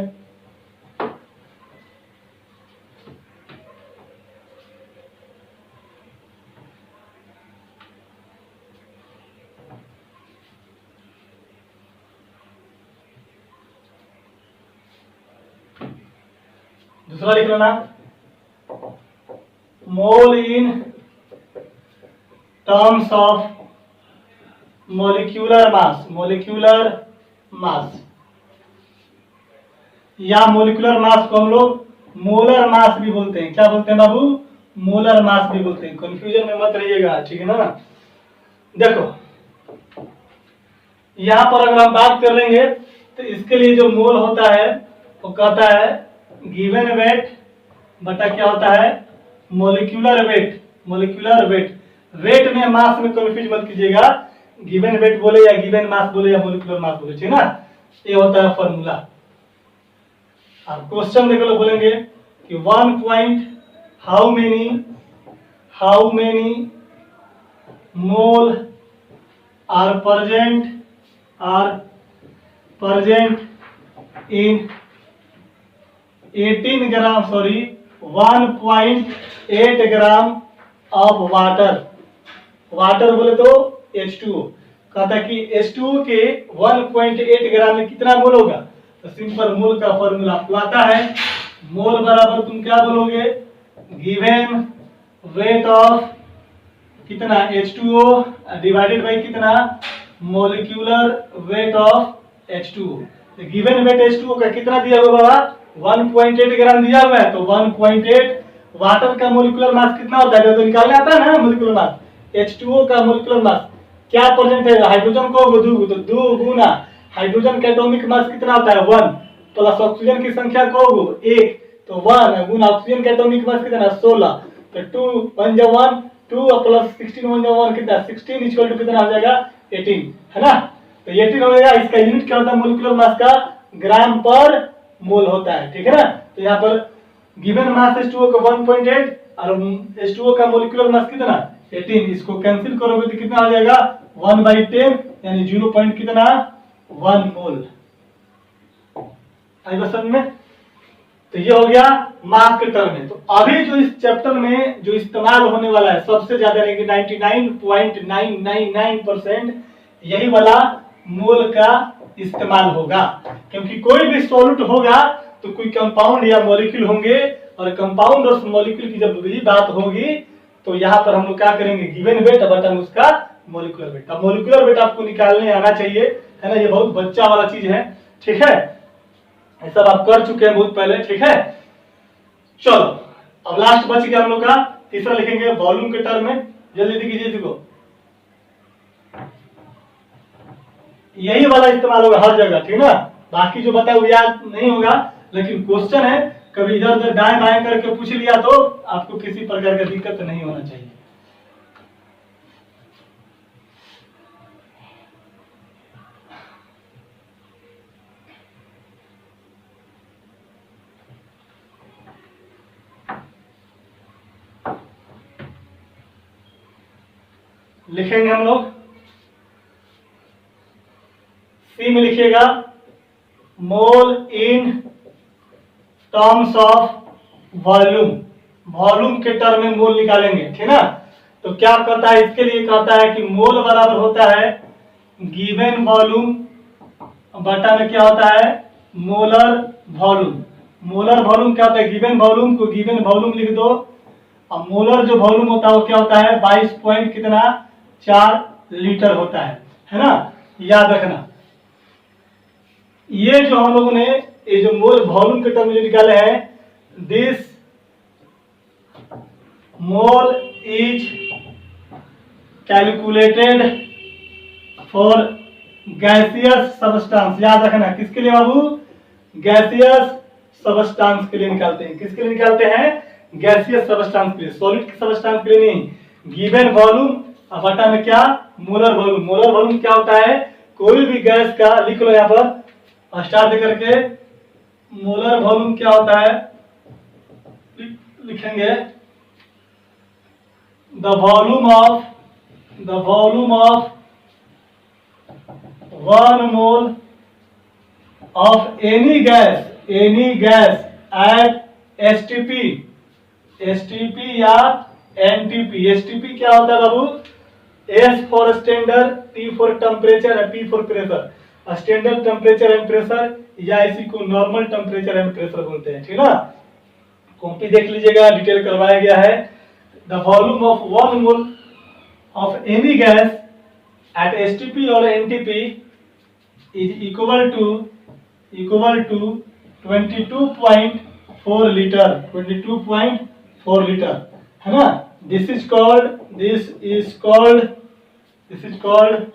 दूसरा लिख लेना, mole in terms of molecular mass, molecular mass, या मोलिकुलर मास को हम लोग मोलर मास भी बोलते हैं। क्या बोलते हैं बाबू? मोलर मास भी बोलते हैं। कंफ्यूजन में मत रहिएगा, ठीक है ना। देखो यहां पर अगर हम बात कर लेंगे तो इसके लिए जो मोल होता है वो कहता है गिवन वेट बटा क्या होता है, molecular weight. Molecular weight, weight में मास में कंफ्यूज मत कीजिएगा, गिवन वेट बोले या गिवन मास बोले या मोलिकुलर मास बोले, ठीक है ना। ये होता है फॉर्मूला। अब क्वेश्चन देखो लोग बोलेंगे कि 1 point how many mole are present in 18 gram 1.8 gram of water बोले तो H2O। कहता है कि H2O के 1.8 ग्राम में कितना मोल होगा। तो सिंपल मोल का फॉर्मूला आपको आता है, मोल बराबर तुम क्या बोलोगे, गिवन वेट ऑफ कितना H2O डिवाइडेड बाई कितना मोलिक्यूलर वेट ऑफ H2O। तो गिवन वेट H2O का कितना दिया हुआ बाबा, 1.8 ग्राम दिया हुआ है। तो 1.8 वाटर का मोलिकुलर मास कितना होता है तो निकालने आता है ना, मोलिकुलर मास H2O का मोलिकुलर मास क्या परसेंट है, हाइड्रोजन को दो, तो 2 गुना हाइड्रोजन का एटॉमिक मास कितना होता है 1 प्लस ऑक्सीजन की संख्या को 1, तो 1 गुना ऑक्सीजन का एटॉमिक मास कितना 16, तो 2 1 जा 1 2 प्लस 16 1 जा 1 कितना 16 इक्वल टू कितना हो जाएगा 18, है ना। तो 18 हो जाएगा। इसका यूनिट क्या होता है मोलिकुलर मास का, ग्राम पर मोल होता है, ठीक है ना। तो यहाँ पर गिवन मास H2O का 1.8 और H2O का मोलिकुलर मास कितना 18, इसको कैंसिल करोगे तो कितना हो जाएगा 1/10 यानी 0 पॉइंट कितना 1 मोल। आई बस समझ में। तो ये हो गया मास के टर्म में। तो अभी जो इस चैप्टर में जो इस्तेमाल होने वाला है सबसे ज्यादा 99.999% यही वाला मोल का इस्तेमाल होगा, क्योंकि कोई भी सॉल्यूट होगा तो कोई कंपाउंड या मॉलिक्यूल होंगे, और कंपाउंड और मॉलिक्यूल की जब भी बात होगी तो यहाँ पर हम लोग क्या करेंगे, गिवन वेट बटा उसका मॉलिक्यूलर वेट। अब मॉलिक्यूलर वेट आपको निकालने आना चाहिए, है ना। ये बहुत बच्चा वाला चीज है, ठीक है। ये सब आप कर चुके हैं बहुत पहले, ठीक है। चलो अब लास्ट बच गया हम लोग का, तीसरा लिखेंगे वॉल्यूम के टर्म में। जल्दी कीजिए, देखो यही वाला इस्तेमाल होगा हर जगह, ठीक ना। बाकी जो बताया वो याद नहीं होगा, लेकिन क्वेश्चन है कभी इधर उधर दाएं बाएं करके पूछ लिया तो आपको किसी प्रकार का दिक्कत नहीं होना चाहिए। लिखेंगे हम लोग, सी में लिखिएगा mole in terms of volume, volume के टर्म में मोल निकालेंगे, ठीक ना। तो क्या कहता है, इसके लिए कहता है कि मोल बराबर होता है गिवन वॉल्यूम बटा में क्या होता है मोलर वॉल्यूम। मोलर वॉल्यूम क्या होता है, गिवन वॉल्यूम को गिवन वॉल्यूम लिख दो, अब मोलर जो वॉल्यूम होता है वो क्या होता है 22 पॉइंट कितना 4 लीटर होता है ना। याद रखना ये जो हम लोगों ने ये जो मोल वॉल्यूम के टर्म में निकाले हैं, this mole is calculated for gaseous substance. याद रखना किसके लिए बाबू, गैसियस सब्सटेंस के लिए निकालते हैं। किसके लिए निकालते हैं, गैसियस सब्सटेंस के लिए, सॉलिड सब्सटेंस के लिए नहीं। गिवन वॉल्यूम बटा में क्या मोलर वॉल्यूम। मोलर वॉल्यूम क्या होता है, कोई भी गैस का लिख लो यहाँ पर स्टार्ट करके, मोलर वॉल्यूम क्या होता है लिखेंगे the volume of the volume of 1 mole of any gas at STP या NTP। STP क्या होता है बाबू? S for standard, T for temperature, P for pressure. Standard temperature and pressure या इसी को नॉर्मल टेम्परेचर एंड प्रेशर बोलते हैं, ठीक ना। कॉपी देख लीजिएगा, डिटेल करवाया गया है। The volume of 1 mole of any gas at STP और NTP is equal to 22.4 litre, 22.4 litre, है ना। This is called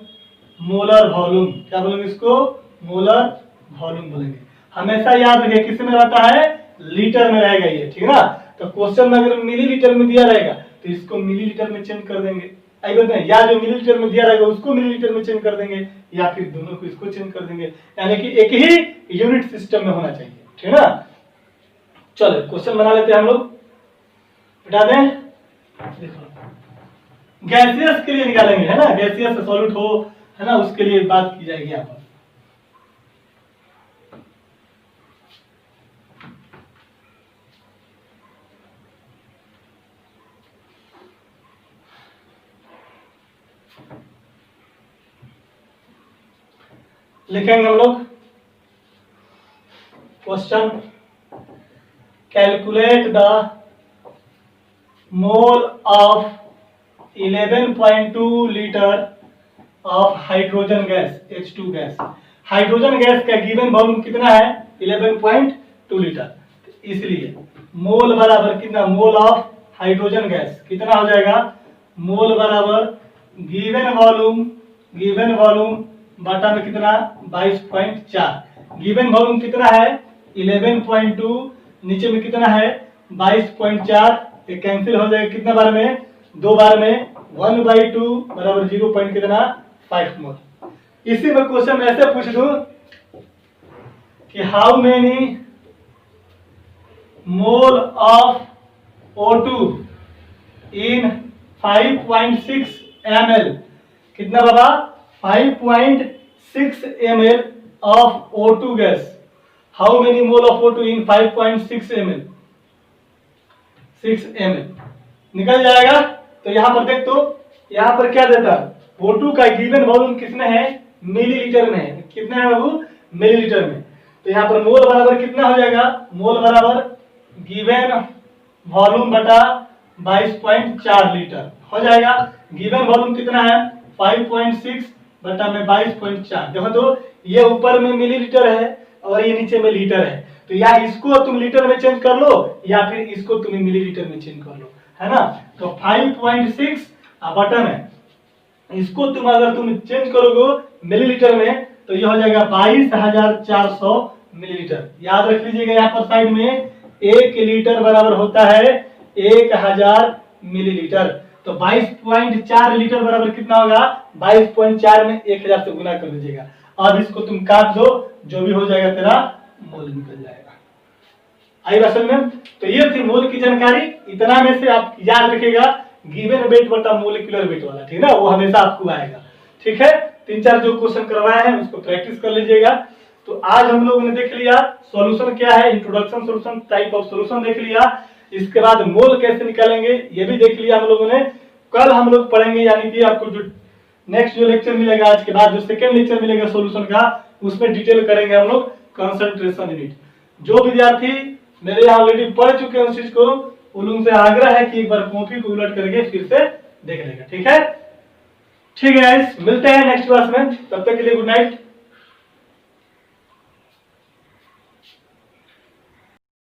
molar volume. क्या बोलेंगे इसको? मोलर वॉल्यूम बोलेंगे। हमेशा याद रखिए किस में रहता है? लीटर में रहेगा ये, ठीक है ना। तो क्वेश्चन में अगर मिलीलीटर में दिया रहेगा तो इसको मिलीलीटर में चेंज कर देंगे, आई बोलते हैं, या जो मिलीलीटर में दिया रहेगा उसको मिलीलीटर में चेंज कर देंगे, या फिर दोनों को इसको चेंज कर देंगे, यानी कि एक ही यूनिट सिस्टम में होना चाहिए, ठीक है ना। चलो क्वेश्चन बना लेते हैं हम लोग, बता दें। देखो गैसियस के लिए निकालेंगे, है ना, गैसियस सॉल्यूट हो, है ना, उसके लिए बात की जाएगी यहाँ पर। लिखेंगे हम लोग question, calculate the mole of 11.2 litre of hydrogen gas H2 gas. Hydrogen gas का गिवन वॉल्यूम कितना है? 11.2 लीटर। इसलिए मोल बराबर कितना? मोल ऑफ हाइड्रोजन गैस कितना हो जाएगा? मोल बराबर गिवन वॉल्यूम बटा में कितना? 22.4। गिवन वॉल्यूम कितना है? 11.2, नीचे में कितना है? 22.4। ये कैंसिल हो जाएगा कितना बार में? 2 बार में। 1/2 बराबर 0 पॉइंट कितना? 5 मोल। इसी में क्वेश्चन में ऐसे पूछ दूं कि how many mole of O2 in 5.6 ml। कितना बाबा? 5.6 ml of O2 gas। How many mole of O2 in 5.6 ml? 6 ml निकल जाएगा। तो यहाँ पर देख, तो यहाँ पर क्या देता है? O2 का गिवन वॉल्यूम किसमें है? मिलीलीटर में है। कितना है बाबू? मिलीलीटर में। तो यहाँ पर मोल बराबर कितना हो जाएगा? मोल बराबर गिवन वॉल्यूम बटा 22.4 लीटर हो जाएगा। गिवन वॉल्यूम कितना है? 5.6 बटा में 22.4। देखो तो ये ऊपर में मिलीलीटर है और ये नीचे में लीटर है, तो या इसको तुम लीटर में चेंज कर लो या फिर इसको तुम मिलीलीटर में चेंज कर लो, है ना। तो 5.6 बटा में इसको अगर तुम चेंज करोगे मिलीलीटर में तो ये हो जाएगा 22,400 मिलीलीटर। याद रख लीजिएगा यहाँ पर साइड में 1 लीटर बराबर होता है 1000 मिलीलीटर। तो 22.4 लीटर बराबर कितना होगा? 22.4 में 1000 से गुना कर दीजिएगा। अब इसको तुम काट दो, जो भी हो जाएगा तेरा मोल निकल जाएगा। आई बात समझ में? तो ये थी मोल की जानकारी। इतना में से आप याद रखिएगा गिवन वेट बटा मोलिकुलर वेट वाला, ठीक है ना, वो हमेशा आपको आएगा। ठीक है, 3-4 जो क्वेश्चन करवाए हैं उसको प्रैक्टिस कर लीजिएगा। तो आज हम लोगों ने देख लिया सॉल्यूशन क्या है, introduction solution, type of solution देख लिया। इसके बाद मोल कैसे निकालेंगे ये भी देख लिया हम लोगों ने। कल हम लोग पढ़ेंगे, यानी कि आपको जो नेक्स्ट जो लेक्चर मिलेगा आज के बाद, जो सेकंड लेक्चर मिलेगा सॉल्यूशन का, उसमें डिटेल करेंगे हम लोग कंसंट्रेशन यूनिट। जो विद्यार्थी मेरे यहाँ ऑलरेडी पढ़ चुके हैं उस चीज को, उन लोगों से आग्रह है कि एक बार कॉपी को उलट करके फिर से देख लेगा। ठीक है, ठीक है गाइस, मिलते हैं नेक्स्ट क्लास में। तब तक के लिए गुड नाइट।